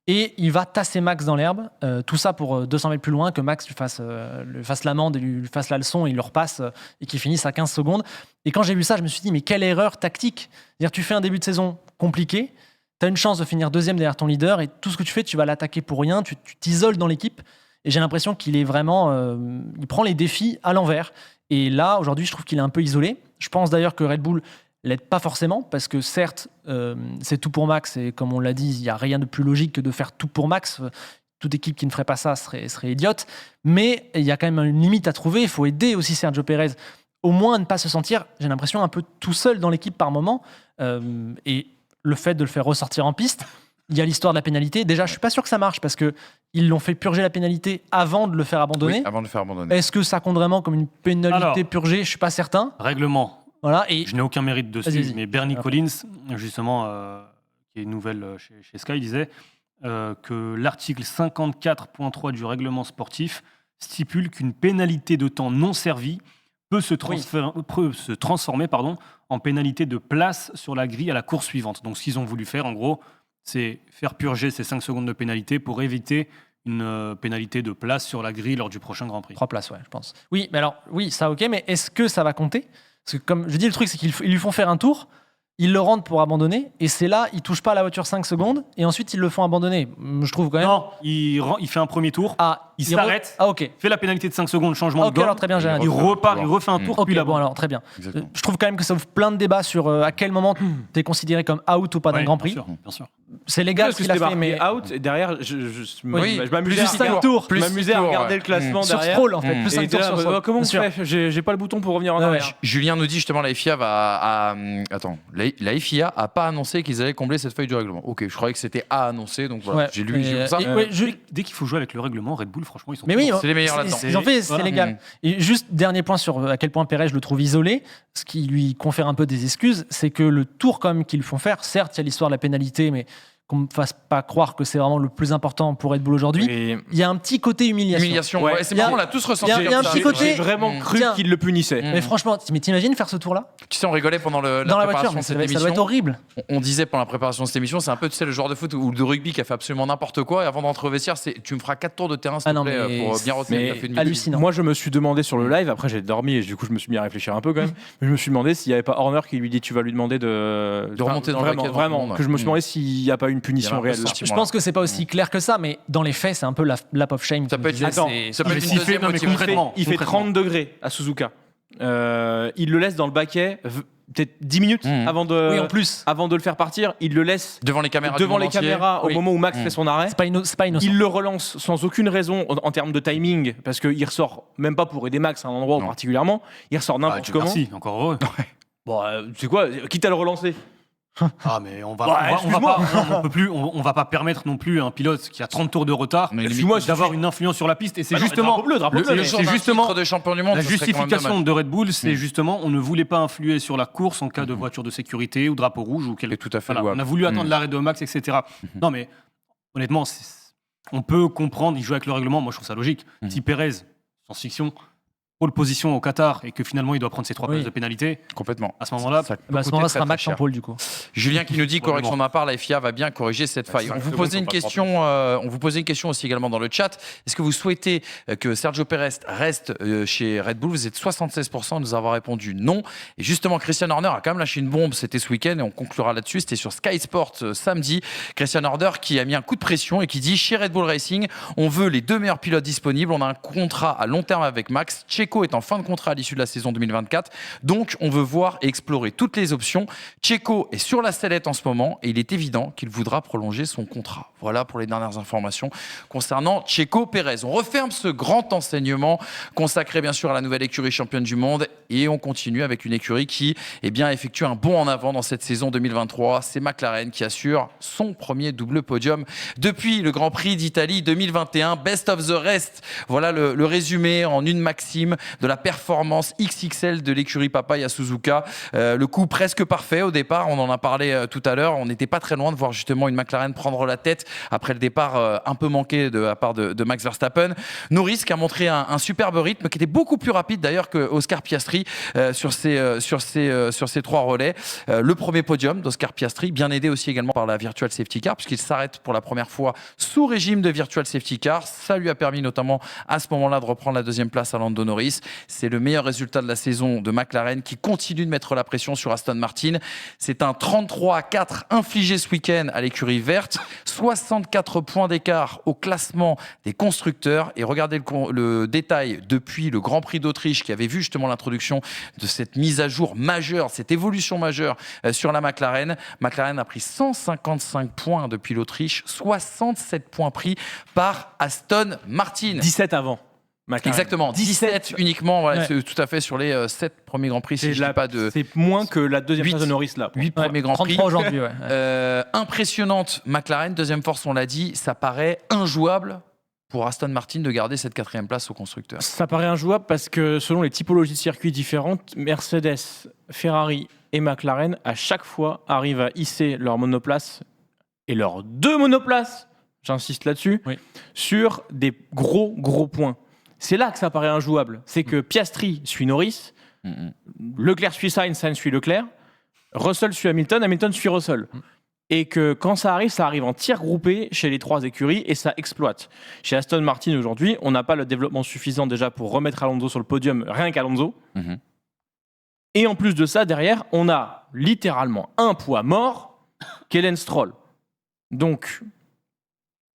Speaker 4: Et il va tasser Max dans l'herbe, tout ça pour 200 mètres plus loin, que Max lui fasse l'amende et lui fasse la leçon, et il le repasse et qu'il finisse à 15 secondes. Et quand j'ai vu ça, je me suis dit, mais quelle erreur tactique! C'est-à-dire, tu fais un début de saison compliqué, tu as une chance de finir 2e derrière ton leader, et tout ce que tu fais, tu vas l'attaquer pour rien, tu t'isoles dans l'équipe. Et j'ai l'impression qu'il est vraiment... il prend les défis à l'envers. Et là, aujourd'hui, je trouve qu'il est un peu isolé. Je pense d'ailleurs que Red Bull l'aide pas forcément, parce que certes, c'est tout pour Max, et comme on l'a dit, il n'y a rien de plus logique que de faire tout pour Max. Toute équipe qui ne ferait pas ça serait idiote, mais il y a quand même une limite à trouver. Il faut aider aussi Sergio Pérez, au moins à ne pas se sentir, j'ai l'impression, un peu tout seul dans l'équipe par moment, et le fait de le faire ressortir en piste, il y a l'histoire de la pénalité. Déjà, je suis pas sûr que ça marche, parce que ils l'ont fait purger la pénalité avant de le faire abandonner.
Speaker 1: Oui, avant de le faire abandonner.
Speaker 4: Est-ce que ça compte vraiment comme une pénalité purgée? Je suis pas certain.
Speaker 3: Règlement.
Speaker 4: Voilà, et
Speaker 3: je n'ai aucun mérite dessus,
Speaker 4: vas-y.
Speaker 3: mais Bernie Collins, justement, qui est une nouvelle chez Sky, disait que l'article 54.3 du règlement sportif stipule qu'une pénalité de temps non servi peut se transformer en pénalité de place sur la grille à la course suivante. Donc, ce qu'ils ont voulu faire, en gros, c'est faire purger ces 5 secondes de pénalité pour éviter une pénalité de place sur la grille lors du prochain Grand Prix.
Speaker 4: 3 places, ouais, je pense. Oui, mais alors, oui, ça, ok, mais est-ce que ça va compter? Parce que, comme je dis, le truc, c'est qu'ils lui font faire un tour, ils le rendent pour abandonner, et c'est là, ils touchent pas à la voiture 5 secondes, et ensuite, ils le font abandonner. Je trouve quand même...
Speaker 3: Non, il fait un premier tour, il s'arrête,
Speaker 4: ok.
Speaker 3: fait la pénalité de 5 secondes, changement de
Speaker 4: Ok,
Speaker 3: gomme,
Speaker 4: alors très bien, j'ai
Speaker 3: il repart, il refait un tour,
Speaker 4: Ok,
Speaker 3: puis la
Speaker 4: bon, alors très bien.
Speaker 1: Exactement.
Speaker 4: Je trouve quand même que ça ouvre plein de débats sur à quel moment tu es considéré comme out ou pas d'un Grand Prix.
Speaker 3: Bien sûr.
Speaker 4: C'est légal
Speaker 2: Parce
Speaker 4: ce
Speaker 2: que
Speaker 4: qu'il a
Speaker 2: c'était
Speaker 4: fait, mais
Speaker 2: out, et derrière, je m'amusais
Speaker 4: plus 5 tours.
Speaker 2: je m'amusais à regarder le classement
Speaker 4: sur
Speaker 2: derrière.
Speaker 4: Stroll, en fait, plus 5
Speaker 2: Et
Speaker 4: tours sur Stroll.
Speaker 2: comment on
Speaker 4: Bien sûr.
Speaker 2: fait? J'ai pas le bouton pour revenir en
Speaker 4: Ouais,
Speaker 2: arrière.
Speaker 1: Julien nous dit justement la FIA la FIA a pas annoncé qu'ils allaient combler cette feuille du règlement. Ok, je croyais que c'était à annoncer, donc voilà,
Speaker 4: Ouais.
Speaker 1: j'ai lu ça.
Speaker 3: Dès qu'il faut jouer avec le règlement, Red Bull, franchement, ils sont
Speaker 4: Mais oui,
Speaker 1: c'est les meilleurs là-dedans.
Speaker 4: ils ont fait, c'est
Speaker 3: Voilà.
Speaker 4: légal. Et juste dernier point sur à quel point Pérez je le trouve isolé, ce qui lui confère un peu des excuses, c'est que le tour quand même qu'ils font faire, certes il y a l'histoire de la pénalité, mais qu'on me fasse pas croire que c'est vraiment le plus important pour Red Bull aujourd'hui.
Speaker 2: Et
Speaker 4: Il y a un petit côté humiliation.
Speaker 1: Ouais, c'est marrant, on l'a tous ressenti.
Speaker 4: il y a un petit côté-
Speaker 2: J'ai vraiment cru
Speaker 4: Tiens.
Speaker 2: qu'il le punissait.
Speaker 4: Mais franchement, mais t'imagines faire ce tour-là
Speaker 1: Tu sais, on rigolait pendant la
Speaker 4: dans la
Speaker 1: préparation
Speaker 4: voiture,
Speaker 1: de
Speaker 4: mais
Speaker 1: cette
Speaker 4: ça doit être
Speaker 1: émission.
Speaker 4: horrible.
Speaker 1: On disait pendant la préparation de cette émission, c'est un peu, tu sais, le joueur de foot ou de rugby qui a fait absolument n'importe quoi, et avant d'entrer au vestiaire, tu me feras 4 tours de terrain, s'il
Speaker 4: Ah
Speaker 1: te
Speaker 4: non,
Speaker 1: plaît,
Speaker 4: mais
Speaker 1: pour bien retenir
Speaker 2: mais
Speaker 1: la fait une
Speaker 4: hallucinant.
Speaker 2: Moi, je me suis demandé sur le live, après j'ai dormi et du coup je me suis mis à réfléchir un peu quand même, mais je me suis demandé s'il n'y avait pas Horner qui lui dit tu vas lui demander de
Speaker 1: remonter dans le
Speaker 2: vraiment,
Speaker 1: baquet devant tout le
Speaker 2: vraiment,
Speaker 1: monde.
Speaker 2: que je me suis demandé s'il n'y a pas une une punition réelle.
Speaker 4: Je pense que c'est pas aussi clair que ça, mais dans les faits, c'est un peu la lap of shame.
Speaker 1: Ça peut être
Speaker 3: il
Speaker 2: fait 30 degrés à Suzuka. Il le laisse dans le baquet peut-être 10 minutes avant de le faire partir. Il le laisse
Speaker 1: devant les caméras
Speaker 2: au moment où Max fait son arrêt.
Speaker 4: C'est pas innocent.
Speaker 2: Il le relance sans aucune raison en termes de timing, parce qu'il ressort même pas pour aider Max à un endroit particulièrement. Il ressort n'importe comment.
Speaker 3: Merci, encore heureux.
Speaker 2: Bon, tu sais quoi, quitte à le relancer.
Speaker 3: Ah mais on va pas permettre non plus à un pilote qui a 30 tours de retard d'avoir une influence sur la piste, et c'est justement
Speaker 1: de champion du monde,
Speaker 3: la justification de Red Bull, c'est justement on ne voulait pas influer sur la course en cas de voiture de sécurité ou drapeau rouge ou
Speaker 1: tout à fait
Speaker 3: on a voulu attendre l'arrêt de Max, etc. Non mais honnêtement on peut comprendre, il joue avec le règlement, moi je trouve ça logique. Si Pérez, sans fiction, pole position au Qatar et que finalement il doit prendre ses 3 places de pénalité.
Speaker 1: Complètement.
Speaker 3: À ce moment-là,
Speaker 4: ce sera Max en pole du coup.
Speaker 1: Julien qui nous dit correction de ma part, la FIA va bien corriger cette faille. On vous posait une question aussi également dans le chat. Est-ce que vous souhaitez que Sergio Pérez reste chez Red Bull? Vous êtes 76% à nous avoir répondu non. Et justement, Christian Horner a quand même lâché une bombe. C'était ce week-end et on conclura là-dessus. C'était sur Sky Sport samedi. Christian Horner qui a mis un coup de pression et qui dit chez Red Bull Racing, on veut les 2 meilleurs pilotes disponibles. On a un contrat à long terme avec Max. Checo est en fin de contrat à l'issue de la saison 2024. Donc, on veut voir et explorer toutes les options. Checo est sur la sellette en ce moment et il est évident qu'il voudra prolonger son contrat. Voilà pour les dernières informations concernant Checo Pérez. On referme ce grand enseignement consacré bien sûr à la nouvelle écurie championne du monde et on continue avec une écurie qui effectue un bond en avant dans cette saison 2023. C'est McLaren qui assure son premier double podium depuis le Grand Prix d'Italie 2021. Best of the rest. Voilà le résumé en une maxime de la performance XXL de l'écurie Papaya Suzuka. Le coup presque parfait au départ, on en a parlé tout à l'heure. On n'était pas très loin de voir justement une McLaren prendre la tête après le départ un peu manqué de la part de Max Verstappen. Norris qui a montré un superbe rythme, qui était beaucoup plus rapide d'ailleurs que Oscar Piastri sur ces 3 relais. Le premier podium d'Oscar Piastri, bien aidé aussi également par la Virtual Safety Car, puisqu'il s'arrête pour la première fois sous régime de Virtual Safety Car. Ça lui a permis notamment à ce moment-là de reprendre la 2e place à Lando Norris. C'est le meilleur résultat de la saison de McLaren qui continue de mettre la pression sur Aston Martin. C'est un 33-4 infligé ce week-end à l'écurie verte. 64 points d'écart au classement des constructeurs. Et regardez le détail depuis le Grand Prix d'Autriche qui avait vu justement l'introduction de cette mise à jour majeure, cette évolution majeure sur la McLaren. McLaren a pris 155 points depuis l'Autriche, 67 points pris par Aston Martin.
Speaker 2: 17 avant. McLaren.
Speaker 1: Exactement, 17 uniquement, voilà, c'est tout à fait sur les 7 premiers Grands Prix. Si je dis pas de...
Speaker 2: C'est moins que la 2e place de Norris là.
Speaker 1: 8 premiers Grands Prix.
Speaker 4: 33 aujourd'hui,
Speaker 1: impressionnante McLaren, 2e force, on l'a dit, ça paraît injouable pour Aston Martin de garder cette 4e place au constructeur.
Speaker 2: Ça paraît injouable parce que selon les typologies de circuits différentes, Mercedes, Ferrari et McLaren à chaque fois arrivent à hisser leur monoplace et leurs 2 monoplaces, j'insiste là-dessus, sur des gros points. C'est là que ça paraît injouable. C'est que Piastri suit Norris, Leclerc suit Sainz, Sainz suit Leclerc, Russell suit Hamilton, Hamilton suit Russell. Et que quand ça arrive en tir groupé chez les 3 écuries et ça exploite. Chez Aston Martin aujourd'hui, on n'a pas le développement suffisant déjà pour remettre Alonso sur le podium, rien qu'Alonso. Et en plus de ça, derrière, on a littéralement un poids mort qu'Hélène Stroll. Donc,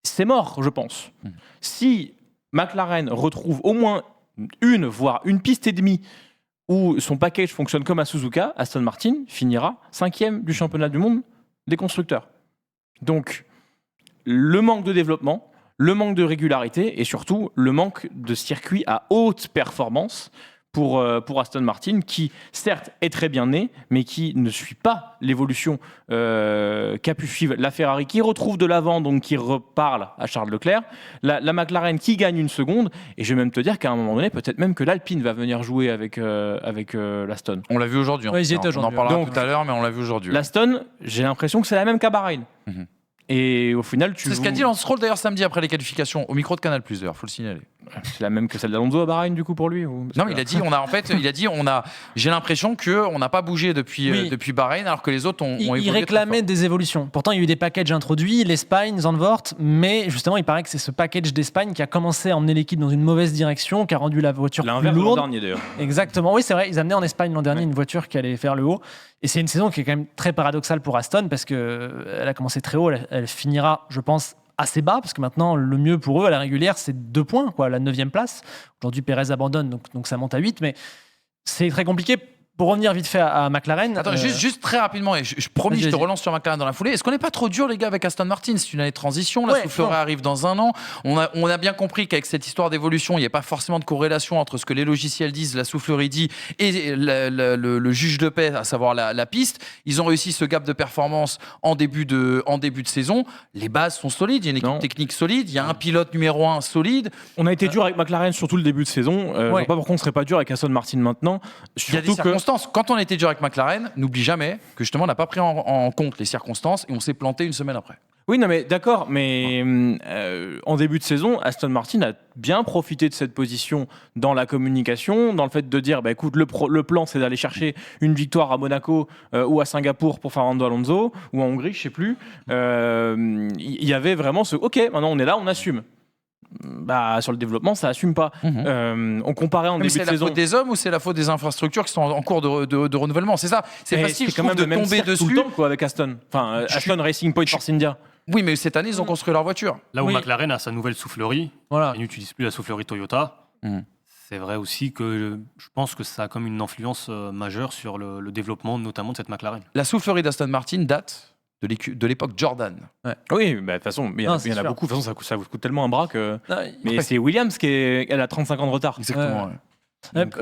Speaker 2: c'est mort, je pense. Si McLaren retrouve au moins voire une piste et demie où son package fonctionne comme à Suzuka, Aston Martin finira 5e du championnat du monde des constructeurs. Donc, le manque de développement, le manque de régularité et surtout le manque de circuit à haute performance pour Aston Martin, qui certes est très bien né, mais qui ne suit pas l'évolution qu'a pu suivre la Ferrari, qui retrouve de l'avant, donc qui reparle à Charles Leclerc, la McLaren qui gagne 1 seconde, et je vais même te dire qu'à un moment donné, peut-être même que l'Alpine va venir jouer avec l'Aston.
Speaker 1: On l'a vu aujourd'hui.
Speaker 4: Ouais, on
Speaker 1: en parlera tout à l'heure, mais on l'a vu aujourd'hui.
Speaker 2: L'Aston, j'ai l'impression que c'est la même qu'à Bahreïn. Et au final,
Speaker 1: c'est ce qu'a dit Lance Stroll d'ailleurs samedi après les qualifications, au micro de Canal+, d'ailleurs, faut le signaler.
Speaker 2: C'est la même que celle d'Alonso à Bahreïn, du coup, pour lui ou...
Speaker 1: Non, il a dit, j'ai l'impression qu'on n'a pas bougé depuis Bahreïn, alors que les autres ont évolué.
Speaker 4: Il réclamait des évolutions. Pourtant, il y a eu des packages introduits, l'Espagne, Zandvoort, mais justement, il paraît que c'est ce package d'Espagne qui a commencé à emmener l'équipe dans une mauvaise direction, qui a rendu la voiture plus lourde.
Speaker 2: L'an dernier, d'ailleurs.
Speaker 4: Exactement, oui, c'est vrai. Ils amenaient en Espagne l'an dernier une voiture qui allait faire le haut. Et c'est une saison qui est quand même très paradoxale pour Aston, parce qu'elle a commencé très haut, elle finira, je pense, assez bas, parce que maintenant, le mieux pour eux, à la régulière, c'est 2 points, la 9e place. Aujourd'hui, Pérez abandonne, donc ça monte à 8, mais c'est très compliqué. Pour revenir vite fait à McLaren...
Speaker 1: Attends, juste très rapidement, et je promis, je te relance sur McLaren dans la foulée. Est-ce qu'on n'est pas trop dur, les gars, avec Aston Martin? C'est une année de transition, la soufflerie arrive dans 1 an. On a bien compris qu'avec cette histoire d'évolution, il n'y a pas forcément de corrélation entre ce que les logiciels disent, la soufflerie dit, et le juge de paix, à savoir la piste. Ils ont réussi ce gap de performance en début de saison. Les bases sont solides, il y a une équipe technique solide, il y a un pilote numéro 1 solide.
Speaker 2: On a été dur avec McLaren sur tout le début de saison. Je ne vois pas pourquoi on ne serait pas dur avec Aston Martin maintenant.
Speaker 1: Il y a des circonstances. Quand on était dur avec McLaren, n'oublie jamais que justement on n'a pas pris en compte les circonstances et on s'est planté une semaine après.
Speaker 2: Oui, non, mais d'accord, mais en début de saison, Aston Martin a bien profité de cette position dans la communication, dans le fait de dire, écoute, le plan, c'est d'aller chercher une victoire à Monaco ou à Singapour pour Fernando Alonso, ou en Hongrie, je ne sais plus. Il y avait vraiment ce, ok, maintenant on est là, on assume. Sur le développement, ça assume pas. On comparait en début de saison.
Speaker 1: C'est la faute des hommes ou c'est la faute des infrastructures qui sont en cours de renouvellement? C'est ça. C'est facile, je trouve, de tomber dessus.
Speaker 2: Tout le temps, avec Aston. Enfin, Aston Racing Point Force India.
Speaker 1: Oui, mais cette année, ils ont construit leur voiture.
Speaker 3: Là où McLaren a sa nouvelle soufflerie, il n'utilise plus la soufflerie Toyota. C'est vrai aussi que je pense que ça a comme une influence majeure sur le développement, notamment de cette McLaren.
Speaker 1: La soufflerie d'Aston Martin date de l'époque Jordan.
Speaker 2: Oui, de toute façon, il y en a beaucoup. De toute façon, ça vous coûte tellement un bras que. Mais c'est Williams elle a 35 ans de retard.
Speaker 1: Exactement.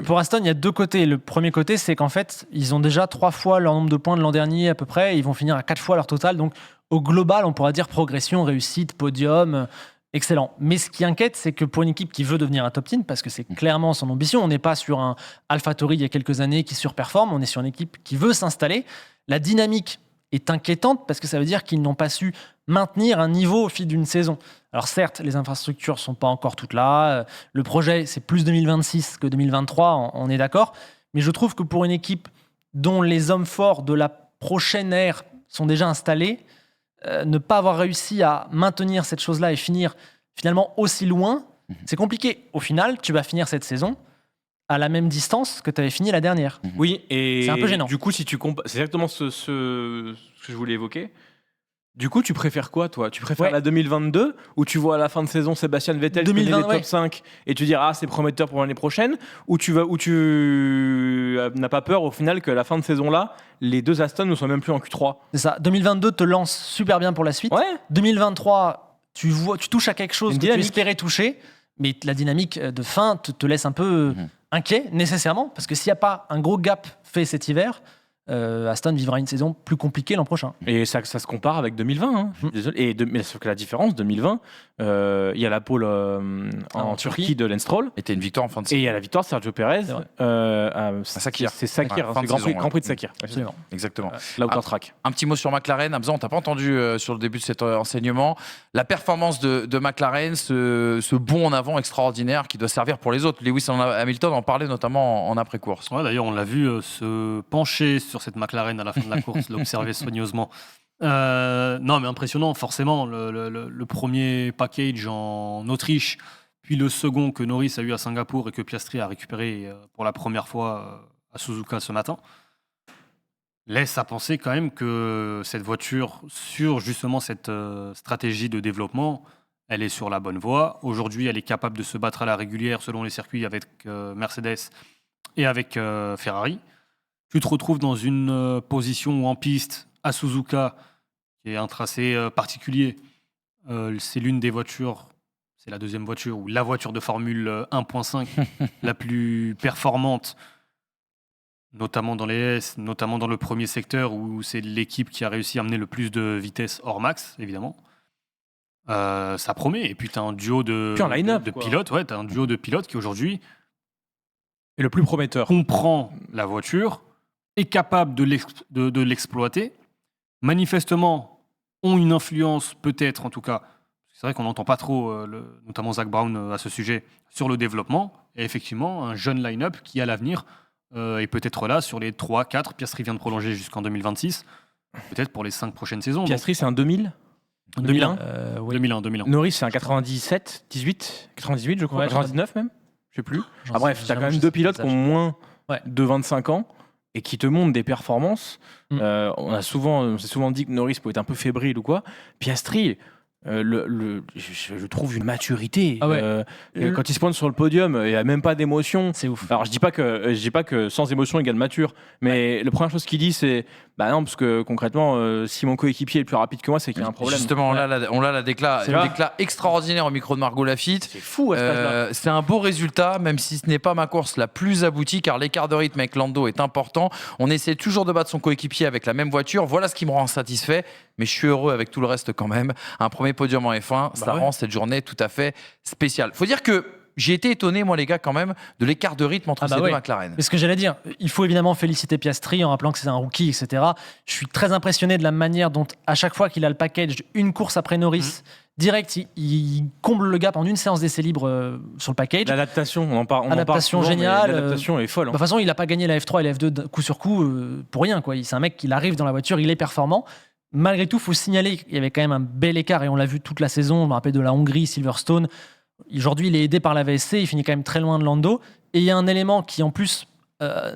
Speaker 4: Pour Aston, il y a 2 côtés. Le premier côté, c'est qu'en fait, ils ont déjà 3 fois leur nombre de points de l'an dernier à peu près. Et ils vont finir à 4 fois leur total. Donc, au global, on pourra dire progression, réussite, podium. Excellent. Mais ce qui inquiète, c'est que pour une équipe qui veut devenir un top team, parce que c'est clairement son ambition, on n'est pas sur un AlphaTauri il y a quelques années qui surperforme. On est sur une équipe qui veut s'installer. La dynamique est inquiétante parce que ça veut dire qu'ils n'ont pas su maintenir un niveau au fil d'une saison. Alors certes, les infrastructures sont pas encore toutes là. Le projet, c'est plus 2026 que 2023, on est d'accord. Mais je trouve que pour une équipe dont les hommes forts de la prochaine ère sont déjà installés, ne pas avoir réussi à maintenir cette chose-là et finir finalement aussi loin, c'est compliqué. Au final, tu vas finir cette saison à la même distance que tu avais fini la dernière.
Speaker 2: Oui, et
Speaker 4: c'est un peu gênant.
Speaker 2: Du coup, si tu compares, c'est exactement ce que je voulais évoquer. Du coup, tu préfères quoi, toi? Tu préfères la 2022, où tu vois à la fin de saison Sébastien Vettel gagner les top 5 et tu dis c'est prometteur pour l'année prochaine, ou tu n'as pas peur au final que la fin de saison-là, les 2 Aston ne soient même plus en Q3?
Speaker 4: C'est ça. 2022 te lance super bien pour la suite. 2023, tu touches à quelque chose que tu espérais toucher, mais la dynamique de fin te laisse un peu inquiet, nécessairement, parce que s'il n'y a pas un gros gap fait cet hiver, Aston vivra une saison plus compliquée l'an prochain.
Speaker 2: Et ça se compare avec 2020. Désolé. Mais sauf que la différence, 2020, il y a la pole en Turquie de Lance Stroll.
Speaker 1: Et une victoire en fin de saison.
Speaker 2: Et il y a la victoire de Sergio Perez.
Speaker 1: Sakir.
Speaker 2: C'est Sakir, c'est le Grand Prix de Sakir.
Speaker 1: Absolument. Exactement.
Speaker 2: L'Outer-Track.
Speaker 1: Un petit mot sur McLaren. Hamza, on t'a pas entendu sur le début de cet enseignement. La performance de McLaren, ce bond en avant extraordinaire qui doit servir pour les autres. Lewis Hamilton en parlait notamment en après-course.
Speaker 3: Ouais, d'ailleurs, on l'a vu se pencher sur cette McLaren à la fin de la course, l'observer soigneusement. Non, mais impressionnant, forcément. Le premier package en Autriche, puis le second que Norris a eu à Singapour et que Piastri a récupéré pour la première fois à Suzuka ce matin, laisse à penser quand même que cette voiture, sur justement cette stratégie de développement, elle est sur la bonne voie. Aujourd'hui, elle est capable de se battre à la régulière selon les circuits avec Mercedes et avec Ferrari. Tu te retrouves dans une position où en piste, à Suzuka, qui est un tracé particulier, c'est l'une des voitures, c'est la deuxième voiture, ou la voiture de Formule 1.5 la plus performante, notamment dans les S, notamment dans le premier secteur, où c'est l'équipe qui a réussi à amener le plus de vitesse hors max, évidemment. Ça promet. Et puis, tu as un duo de pilotes. Ouais, tu as un duo de pilotes qui, aujourd'hui,
Speaker 2: est le plus prometteur.
Speaker 3: Comprend la voiture, est capable de l'exploiter, manifestement ont une influence, peut-être en tout cas, C'est vrai qu'on n'entend pas trop, notamment Zach Brown à ce sujet, sur le développement. Et effectivement, un jeune line-up qui, à l'avenir, est peut-être là sur les 3-4. Piastri vient de prolonger jusqu'en 2026. Peut-être pour les 5 prochaines saisons.
Speaker 2: Piastri, c'est un 2000
Speaker 3: 2001
Speaker 4: oui.
Speaker 3: 2001.
Speaker 2: Norris, c'est un 97, 98, je crois.
Speaker 4: Ouais,
Speaker 2: 99 même. Je sais plus. Bref, tu as quand même
Speaker 4: je
Speaker 2: deux
Speaker 4: sais
Speaker 2: pilotes
Speaker 4: pas
Speaker 2: qui ont
Speaker 4: ça.
Speaker 2: moins
Speaker 4: Ouais.
Speaker 2: de 25 ans et qui te montrent des performances. On s'est souvent dit que Norris pouvait être un peu fébrile ou quoi. Piastri, je trouve une maturité.
Speaker 4: Ah ouais.
Speaker 2: Quand il se pointe sur le podium, il n'y a même pas d'émotion.
Speaker 4: C'est ouf.
Speaker 2: Alors je dis pas que sans émotion égale mature, mais la première chose qu'il dit c'est bah non, parce que concrètement, si mon coéquipier est plus rapide que moi, c'est qu'il y a un problème.
Speaker 1: Justement, on a la déclat extraordinaire au micro de Margot Lafitte.
Speaker 2: C'est fou à ce stade-là.
Speaker 1: C'est un beau résultat, même si ce n'est pas ma course la plus aboutie, car l'écart de rythme avec Lando est important. On essaie toujours de battre son coéquipier avec la même voiture. Voilà ce qui me rend satisfait, mais je suis heureux avec tout le reste quand même. Un premier podium en F1, ça rend cette journée tout à fait spéciale. Faut dire que j'ai été étonné, moi les gars, quand même, de l'écart de rythme entre ces deux McLaren.
Speaker 4: C'est ce que j'allais dire. Il faut évidemment féliciter Piastri en rappelant que c'est un rookie, etc. Je suis très impressionné de la manière dont, à chaque fois qu'il a le package, une course après Norris, direct, il comble le gap en une séance d'essai libre sur le package.
Speaker 2: L'adaptation, on en parle.
Speaker 4: Adaptation
Speaker 2: souvent,
Speaker 4: géniale.
Speaker 2: L'adaptation est folle.
Speaker 4: De toute façon, il n'a pas gagné la F3 et la F2 coup sur coup pour rien, quoi. C'est un mec qui arrive dans la voiture, il est performant. Malgré tout, il faut signaler qu'il y avait quand même un bel écart et on l'a vu toute la saison. Je me rappelle de la Hongrie, Silverstone. Aujourd'hui, il est aidé par la VSC, il finit quand même très loin de Lando. Et il y a un élément qui, en plus,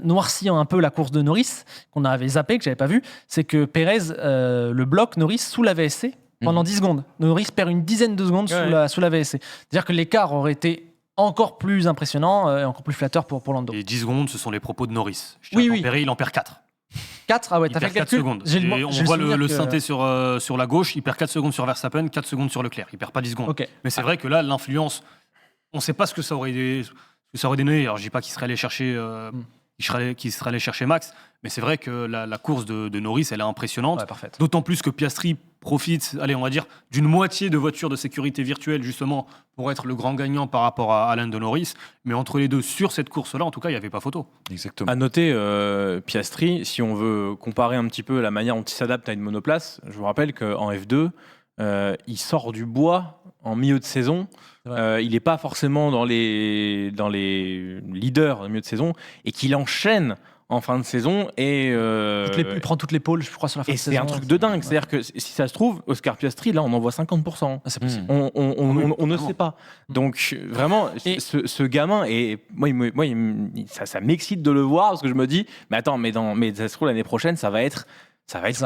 Speaker 4: noircit un peu la course de Norris, qu'on avait zappé, que j'avais pas vu, c'est que Perez le bloque Norris sous la VSC pendant 10 secondes. Norris perd une dizaine de secondes sous la VSC. C'est-à-dire que l'écart aurait été encore plus impressionnant et encore plus flatteur pour Lando.
Speaker 3: Et 10 secondes, ce sont les propos de Norris.
Speaker 4: Oui.
Speaker 3: Il en perd 4.
Speaker 4: 4 Ah ouais,
Speaker 3: Il
Speaker 4: t'as fait
Speaker 3: perd
Speaker 4: le
Speaker 3: 4
Speaker 4: calcul.
Speaker 3: secondes. Et on voit le synthé sur la gauche, il perd 4 secondes sur Verstappen, 4 secondes sur Leclerc. Il perd pas 10 secondes.
Speaker 4: Ok.
Speaker 3: Mais c'est vrai que là, l'influence, on ne sait pas ce que ça aurait donné. Alors, je dis pas qu'il serait allé chercher, qu'il serait allé chercher Max, mais c'est vrai que la course de Norris, elle est impressionnante.
Speaker 4: Ouais, parfaite.
Speaker 3: D'autant plus que Piastri profite, allez, on va dire, d'une moitié de voiture de sécurité virtuelle, justement, pour être le grand gagnant par rapport à Lando Norris. Mais entre les deux, sur cette course-là, en tout cas, il n'y avait pas photo.
Speaker 1: Exactement.
Speaker 2: À noter, Piastri, si on veut comparer un petit peu la manière dont il s'adapte à une monoplace, je vous rappelle qu'en F2, il sort du bois en milieu de saison. Il n'est pas forcément dans les leaders au milieu de saison et qu'il enchaîne en fin de saison et
Speaker 4: Il prend toutes les pôles, je crois, sur la fin
Speaker 2: et
Speaker 4: de saison.
Speaker 2: c'est un truc de dingue. C'est-à-dire que si ça se trouve, Oscar Piastri, là, on en voit 50%.
Speaker 4: C'est possible.
Speaker 2: On ne sait pas. Donc vraiment, ce gamin, et ça m'excite de le voir parce que je me dis, mais attends, mais ça se trouve l'année prochaine, ça va être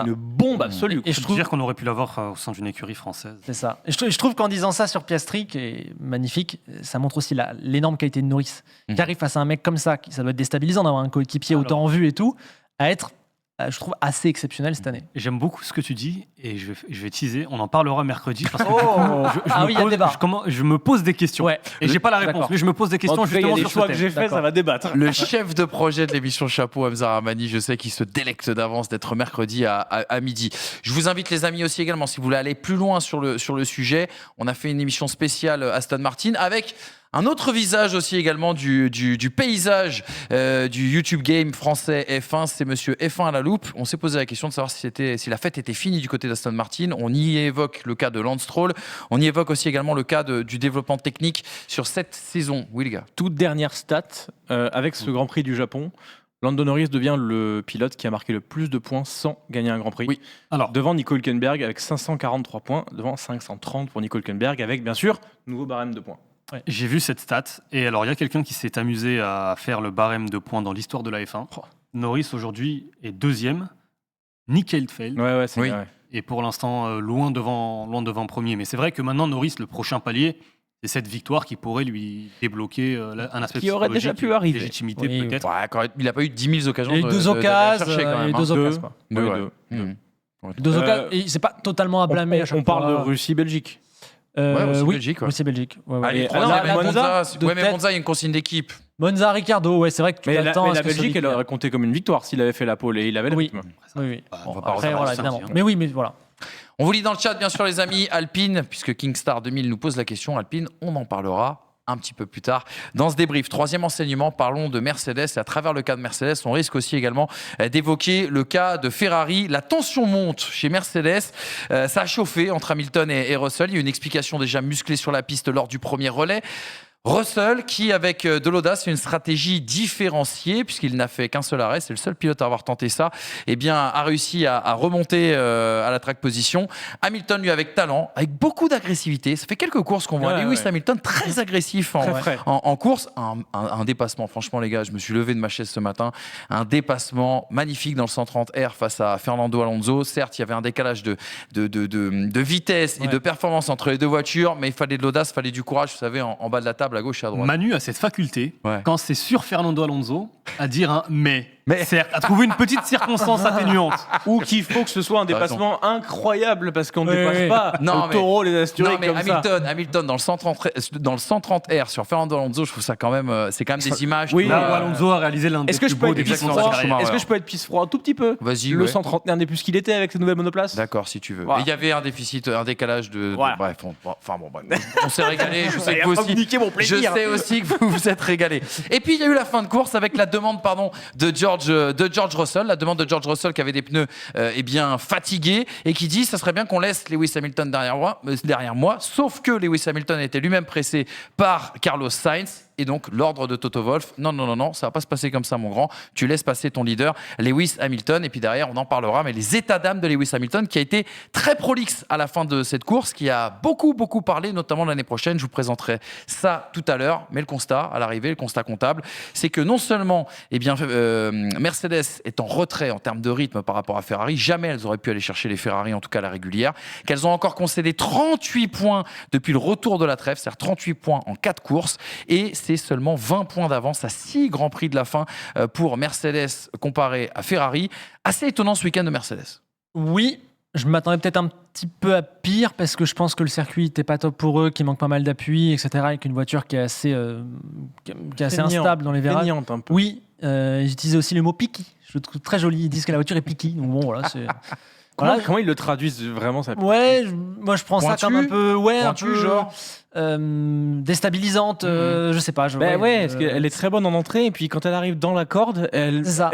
Speaker 2: une bombe absolue.
Speaker 3: Et je trouve dire qu'on aurait pu l'avoir au sein d'une écurie française.
Speaker 4: C'est ça. Et je trouve qu'en disant ça sur Piastri, qui est magnifique, ça montre aussi l'énorme qualité de Norris. Qui arrive face à un mec comme ça, ça doit être déstabilisant d'avoir un coéquipier autant en vue et tout, à être, je trouve, assez exceptionnel cette année.
Speaker 3: J'aime beaucoup ce que tu dis et je vais teaser. On en parlera mercredi parce que
Speaker 4: il y a débat.
Speaker 3: je me pose des questions.
Speaker 4: Ouais.
Speaker 3: Et j'ai pas la réponse,
Speaker 4: D'accord.
Speaker 3: mais je me pose des questions
Speaker 2: En tout cas, il y a
Speaker 3: justement
Speaker 2: des
Speaker 3: sur
Speaker 2: choix
Speaker 3: ce
Speaker 2: que
Speaker 3: thème.
Speaker 2: j'ai fait, ça va débattre.
Speaker 1: Le chef de projet de l'émission Chapeau, Hamza Ramani, je sais qu'il se délecte d'avance d'être mercredi à midi. Je vous invite les amis aussi également, si vous voulez aller plus loin sur le sujet, on a fait une émission spéciale Aston Martin avec un autre visage aussi également du paysage du YouTube Game français F1, c'est monsieur F1 à la loupe. On s'est posé la question de savoir si la fête était finie du côté d'Aston Martin. On y évoque le cas de Lance Stroll. On y évoque aussi également le cas du développement technique sur cette saison. Oui les gars.
Speaker 2: Toute dernière stat, avec ce Grand Prix du Japon, Lando Norris devient le pilote qui a marqué le plus de points sans gagner un Grand Prix.
Speaker 1: Oui.
Speaker 3: Alors,
Speaker 2: devant Nico Hülkenberg avec 543 points, devant 530 pour Nico Hülkenberg avec bien sûr nouveau barème de points.
Speaker 3: ouais, j'ai vu cette stat et alors il y a quelqu'un qui s'est amusé à faire le barème de points dans l'histoire de la F1. Norris aujourd'hui est deuxième, Nick Heidfeld
Speaker 2: C'est
Speaker 1: Oui.
Speaker 2: vrai.
Speaker 3: est pour l'instant loin devant premier. Mais c'est vrai que maintenant Norris, le prochain palier, c'est cette victoire qui pourrait lui débloquer un aspect
Speaker 2: Qui aurait déjà
Speaker 3: psychologique,
Speaker 2: pu arriver.
Speaker 3: légitimité
Speaker 4: Oui,
Speaker 3: peut-être.
Speaker 1: Ouais, quand même, il n'a pas eu 10 000 occasions.
Speaker 4: Il y a eu deux
Speaker 1: d'aller
Speaker 4: occasions,
Speaker 1: chercher quand même, hein.
Speaker 4: deux occasions, quoi.
Speaker 1: Deux,
Speaker 2: Ouais,
Speaker 1: ouais.
Speaker 2: deux.
Speaker 1: Mmh.
Speaker 4: Deux occasions, et c'est pas totalement à blâmer à chaque
Speaker 2: On parle de
Speaker 4: fois.
Speaker 2: Russie-Belgique.
Speaker 1: Russie,
Speaker 4: oui,
Speaker 1: Belgique, ouais.
Speaker 4: Russie-Belgique. Ouais, ouais.
Speaker 1: Ah, les
Speaker 2: Et-
Speaker 1: trois,
Speaker 2: alors,
Speaker 1: mais
Speaker 2: Monza,
Speaker 1: Monza,
Speaker 4: de
Speaker 1: ouais, mais
Speaker 4: tête.
Speaker 1: Monza, il y a une consigne d'équipe.
Speaker 4: Monza, Ricardo, ouais, c'est vrai que tu
Speaker 2: Mais
Speaker 4: t'attends à
Speaker 2: la
Speaker 4: ce que
Speaker 2: Belgique,
Speaker 4: celui
Speaker 2: elle
Speaker 4: qui-
Speaker 2: aurait compté comme une victoire s'il avait fait la pole et il avait le
Speaker 4: Oui.
Speaker 2: rythme.
Speaker 4: Oui.
Speaker 3: On
Speaker 1: va
Speaker 3: va
Speaker 1: pas
Speaker 4: Après,
Speaker 1: refaire
Speaker 4: voilà,
Speaker 3: ça,
Speaker 4: évidemment.
Speaker 3: hein.
Speaker 4: Mais oui, mais voilà.
Speaker 1: On vous lit dans le chat, bien sûr, les amis. Alpine, puisque Kingstar 2000 nous pose la question. Alpine, on en parlera un petit peu plus tard dans ce débrief. Troisième enseignement, parlons de Mercedes. Et à travers le cas de Mercedes, on risque aussi également d'évoquer le cas de Ferrari. La tension monte chez Mercedes. Ça a chauffé entre Hamilton et Russell. Il y a une explication déjà musclée sur la piste lors du premier relais. Russell, qui avec de l'audace et une stratégie différenciée, puisqu'il n'a fait qu'un seul arrêt, c'est le seul pilote à avoir tenté ça, eh bien, a réussi à remonter à la track position. Hamilton, lui, avec talent, avec beaucoup d'agressivité. Ça fait quelques courses qu'on voit Lewis Hamilton très agressif en course. Un dépassement, franchement, les gars, je me suis levé de ma chaise ce matin. Un dépassement magnifique dans le 130R face à Fernando Alonso. Certes, il y avait un décalage de vitesse et de performance entre les deux voitures, mais il fallait de l'audace, il fallait du courage, vous savez, en bas de la table, à gauche et à droite.
Speaker 3: Manu a cette faculté, quand c'est sur Fernando Alonso, à dire un mais. Certes, à trouver une petite circonstance atténuante.
Speaker 2: Ou qu'il faut que ce soit un dépassement incroyable parce qu'on ne dépasse pas le taureau, les Asturiens comme
Speaker 1: Hamilton dans le 130R sur Fernando Alonso, je trouve ça quand même, c'est quand même des images.
Speaker 3: Oui, Alonso a réalisé l'un des plus beaux dépassements de sa carrière.
Speaker 2: Est-ce que je peux être pisse froid un tout petit peu?
Speaker 1: Vas-y.
Speaker 2: Le 131 n'est plus ce qu'il était avec cette nouvelle monoplace.
Speaker 1: D'accord, si tu veux.
Speaker 2: Voilà.
Speaker 1: Il y avait un déficit, un décalage bref, on s'est régalé. Je sais que vous aussi. Je sais aussi que vous vous êtes régalé. Et puis il y a eu la fin de course avec la demande, de George Russell, la demande de George Russell qui avait des pneus fatigués et qui dit ça serait bien qu'on laisse Lewis Hamilton derrière moi, sauf que Lewis Hamilton était lui-même pressé par Carlos Sainz. Et donc, l'ordre de Toto Wolff, non, ça va pas se passer comme ça, mon grand. Tu laisses passer ton leader, Lewis Hamilton. Et puis derrière, on en parlera, mais les états d'âme de Lewis Hamilton, qui a été très prolixe à la fin de cette course, qui a beaucoup parlé, notamment l'année prochaine. Je vous présenterai ça tout à l'heure. Mais le constat, à l'arrivée, le constat comptable, c'est que non seulement Mercedes est en retrait en termes de rythme par rapport à Ferrari, jamais elles auraient pu aller chercher les Ferrari, en tout cas la régulière, qu'elles ont encore concédé 38 points depuis le retour de la trêve, c'est-à-dire 38 points en 4 courses. Et c'est seulement 20 points d'avance à 6 grands prix de la fin pour Mercedes comparé à Ferrari. Assez étonnant ce week-end de Mercedes.
Speaker 4: Oui, je m'attendais peut-être un petit peu à pire parce que je pense que le circuit n'était pas top pour eux, qu'il manque pas mal d'appui, etc. Avec une voiture qui est assez instable dans les virages.
Speaker 2: Un peu.
Speaker 4: Oui, j'utilisais aussi le mot picky. Je le trouve très joli. Ils disent que la voiture est picky. Donc bon, voilà, c'est...
Speaker 2: Comment ils le traduisent vraiment ça?
Speaker 4: Ouais, moi je prends
Speaker 1: Pointu,
Speaker 4: ça comme un peu,
Speaker 1: pointu,
Speaker 4: un peu
Speaker 1: genre
Speaker 4: déstabilisante. Je sais pas.
Speaker 2: Parce qu'elle est très bonne en entrée et puis quand elle arrive dans la corde, elle.
Speaker 4: C'est ça.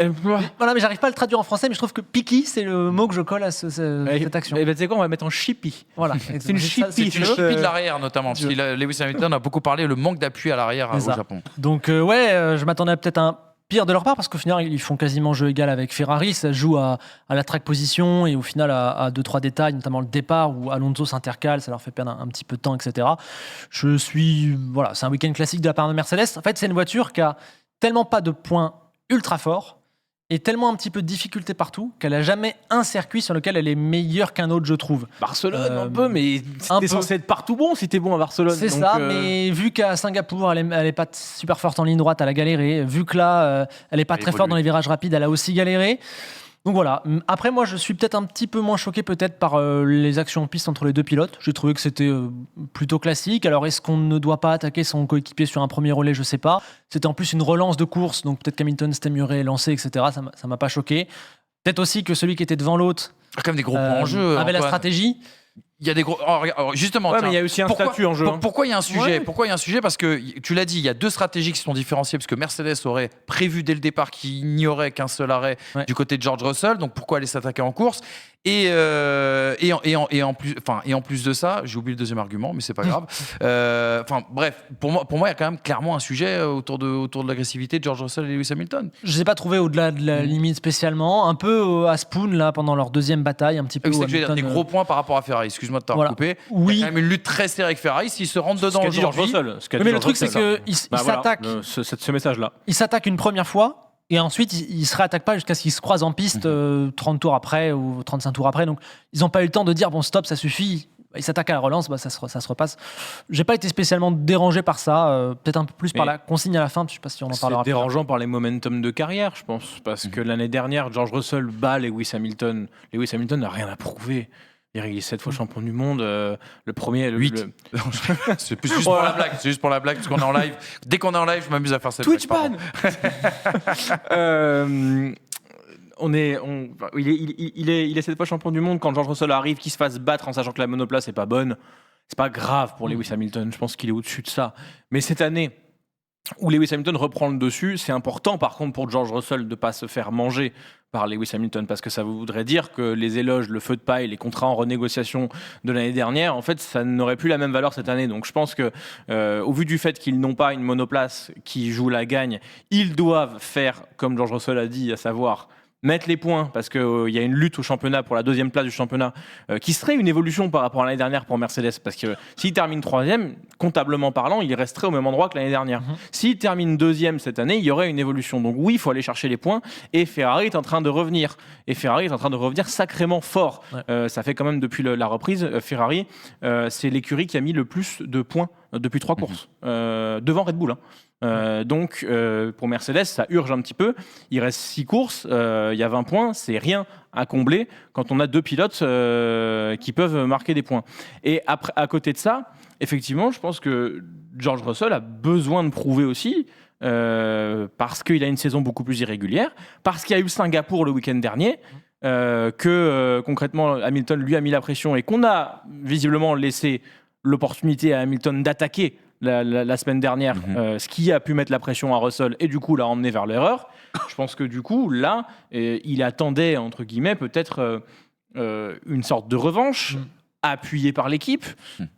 Speaker 4: Voilà, mais j'arrive pas à le traduire en français, mais je trouve que picky c'est le mot que je colle à cette action.
Speaker 2: Et tu sais quoi, on va mettre en chippy.
Speaker 4: Voilà.
Speaker 2: C'est une chippy.
Speaker 1: C'est une chippy de l'arrière notamment, parce que Lewis Hamilton a beaucoup parlé le manque d'appui à l'arrière au Japon.
Speaker 4: Donc je m'attendais à peut-être un pire de leur part parce qu'au final ils font quasiment jeu égal avec Ferrari, ça joue à la track position et au final à 2-3 détails, notamment le départ où Alonso s'intercale, ça leur fait perdre un petit peu de temps, etc. C'est un week-end classique de la part de Mercedes. En fait, c'est une voiture qui a tellement pas de points ultra forts et tellement un petit peu de difficulté partout qu'elle n'a jamais un circuit sur lequel elle est meilleure qu'un autre, je trouve.
Speaker 2: Barcelone, un peu, mais t'es censé être partout bon si t'es bon à Barcelone.
Speaker 4: C'est ça, mais vu qu'à Singapour, elle est pas super forte en ligne droite, elle a galéré. Vu que là, elle est pas très forte dans les virages rapides, elle a aussi galéré. Donc voilà. Après, moi, je suis peut-être un petit peu moins choqué peut-être par les actions en piste entre les deux pilotes. J'ai trouvé que c'était plutôt classique. Alors, est-ce qu'on ne doit pas attaquer son coéquipier sur un premier relais? Je sais pas. C'était en plus une relance de course, donc peut-être qu'Hamilton s'était mieux lancé, etc. Ça m'a pas choqué. Peut-être aussi que celui qui était devant l'autre
Speaker 1: quand même des gros points en jeu,
Speaker 4: avait la stratégie.
Speaker 1: Il y a des gros. Justement,
Speaker 2: mais il y a aussi un statut en jeu.
Speaker 1: Pourquoi il y a un sujet? Pourquoi il y a un sujet? Parce que tu l'as dit, il y a deux stratégies qui sont différenciées, parce que Mercedes aurait prévu dès le départ qu'il n'y aurait qu'un seul arrêt du côté de George Russell. Donc pourquoi aller s'attaquer en course? Et en plus de ça, j'ai oublié le deuxième argument, mais c'est pas grave. Bref, pour moi, il y a quand même clairement un sujet autour de l'agressivité de George Russell et Lewis Hamilton.
Speaker 4: Je ne les ai pas trouvés au-delà de la limite spécialement. Un peu à Spoon, là, pendant leur deuxième bataille, un petit peu.
Speaker 1: C'est que je veux dire, des gros points par rapport à Ferrari. Excuse-moi de t'avoir coupé.
Speaker 4: Oui.
Speaker 1: Il y a quand même une lutte très serrée avec Ferrari. S'ils se rentrent dedans aujourd'hui.
Speaker 4: Mais le truc, c'est qu'ils s'attaquent.
Speaker 2: Ce message-là.
Speaker 4: Ils s'attaquent une première fois. Et ensuite, ils ne se réattaquent pas jusqu'à ce qu'ils se croisent en piste 30 tours après ou 35 tours après. Donc, ils n'ont pas eu le temps de dire, bon, stop, ça suffit. Ils s'attaquent à la relance, ça se repasse. Je n'ai pas été spécialement dérangé par ça. Peut-être un peu plus par la consigne à la fin. Je ne sais pas si on en parlera.
Speaker 2: C'est dérangeant par les momentum de carrière, je pense. Parce que l'année dernière, George Russell bat Lewis Hamilton. Lewis Hamilton n'a rien à prouver. Il est 7 fois champion du monde. Le premier.
Speaker 1: 8. C'est juste pour la blague. C'est juste pour la blague, parce qu'on est en live. Dès qu'on est en live, je m'amuse à faire cette
Speaker 2: Twitch
Speaker 1: blague.
Speaker 2: Il est 7 fois champion du monde. Quand George Russell arrive, qu'il se fasse battre en sachant que la monoplace n'est pas bonne, c'est pas grave pour Lewis Hamilton. Je pense qu'il est au-dessus de ça. Mais cette année où Lewis Hamilton reprend le dessus, c'est important par contre pour George Russell de ne pas se faire manger par Lewis Hamilton, parce que ça voudrait dire que les éloges, le feu de paille, les contrats en renégociation de l'année dernière, en fait, ça n'aurait plus la même valeur cette année. Donc je pense que, au vu du fait qu'ils n'ont pas une monoplace qui joue la gagne, ils doivent faire, comme George Russell a dit, à savoir mettre les points, parce qu'il y a une lutte au championnat pour la 2e place du championnat, qui serait une évolution par rapport à l'année dernière pour Mercedes, parce que s'il termine 3e, comptablement parlant, il resterait au même endroit que l'année dernière. S'il termine 2e cette année, il y aurait une évolution. Donc oui, il faut aller chercher les points, et Ferrari est en train de revenir. Et Ferrari est en train de revenir sacrément fort. Ça fait quand même depuis la reprise, Ferrari, c'est l'écurie qui a mis le plus de points depuis 3 courses, devant Red Bull. Donc pour Mercedes, ça urge un petit peu. Il reste 6 courses, il y a 20 points, c'est rien à combler quand on a 2 pilotes qui peuvent marquer des points. Et après, à côté de ça, effectivement, je pense que George Russell a besoin de prouver aussi, parce qu'il a une saison beaucoup plus irrégulière, parce qu'il y a eu Singapour le week-end dernier, que concrètement Hamilton lui a mis la pression et qu'on a visiblement laissé l'opportunité à Hamilton d'attaquer la semaine dernière, ce qui a pu mettre la pression à Russell et du coup l'a emmené vers l'erreur. Je pense que du coup, là, il attendait, entre guillemets, peut-être une sorte de revanche appuyée par l'équipe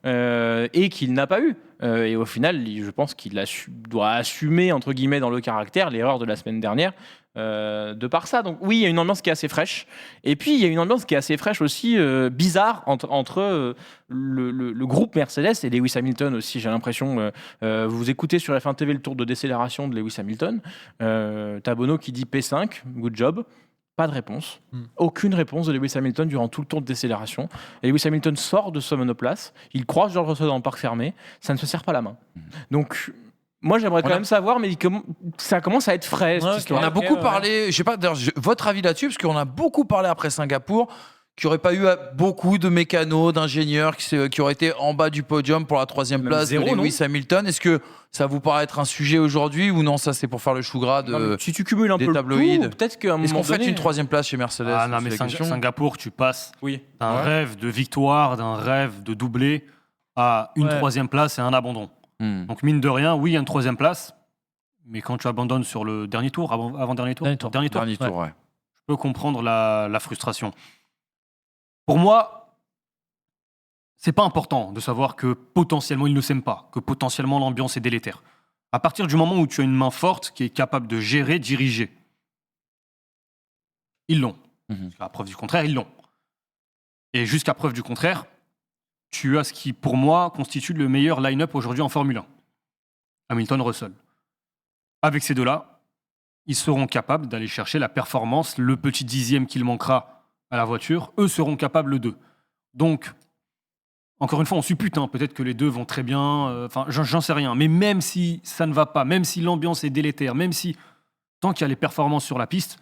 Speaker 2: et qu'il n'a pas eu. Et au final, je pense qu'il doit assumer, entre guillemets, dans le caractère, l'erreur de la semaine dernière. De par ça. Donc oui, il y a une ambiance qui est assez fraîche. Et puis, il y a une ambiance qui est assez fraîche aussi, bizarre, entre le groupe Mercedes et Lewis Hamilton aussi, j'ai l'impression. Vous écoutez sur F1 TV le tour de décélération de Lewis Hamilton. T'as Bono qui dit P5, good job. Pas de réponse. Aucune réponse de Lewis Hamilton durant tout le tour de décélération. Et Lewis Hamilton sort de sa monoplace. Il croise George Russell dans le parc fermé. Ça ne se serre pas la main. Donc... Moi, j'aimerais quand même savoir, mais ça commence à être frais.
Speaker 1: On a beaucoup parlé, je sais pas, votre avis là-dessus, parce qu'on a beaucoup parlé après Singapour, qu'il n'y aurait pas eu beaucoup de mécanos, d'ingénieurs qui auraient été en bas du podium pour la 3e place de Lewis Hamilton. Est-ce que ça vous paraît être un sujet aujourd'hui ou non? Ça, c'est pour faire le chou gras
Speaker 2: si tu cumules un peu
Speaker 1: tabloïds.
Speaker 2: Peut-être qu'à un moment
Speaker 1: Est-ce qu'on fait
Speaker 2: donné...
Speaker 1: une 3e place chez Mercedes?
Speaker 3: Ah non, mais Singapour, tu passes d'un rêve de victoire, d'un rêve de doublé à une 3e place et un abandon. Donc mine de rien, oui, il y a une 3e place, mais quand tu abandonnes sur le dernier tour, avant-dernier tour, dernier tour,
Speaker 1: je
Speaker 3: peux comprendre la frustration. Pour moi, c'est pas important de savoir que potentiellement ils ne s'aiment pas, que potentiellement l'ambiance est délétère. À partir du moment où tu as une main forte qui est capable de gérer, diriger, ils l'ont. À preuve du contraire, ils l'ont. Et jusqu'à preuve du contraire, tu as ce qui, pour moi, constitue le meilleur line-up aujourd'hui en Formule 1. Hamilton-Russell. Avec ces deux-là, ils seront capables d'aller chercher la performance, le petit dixième qu'il manquera à la voiture, eux seront capables d'eux. Donc, encore une fois, on suppute, peut-être que les deux vont très bien, j'en sais rien, mais même si ça ne va pas, même si l'ambiance est délétère, même si, tant qu'il y a les performances sur la piste,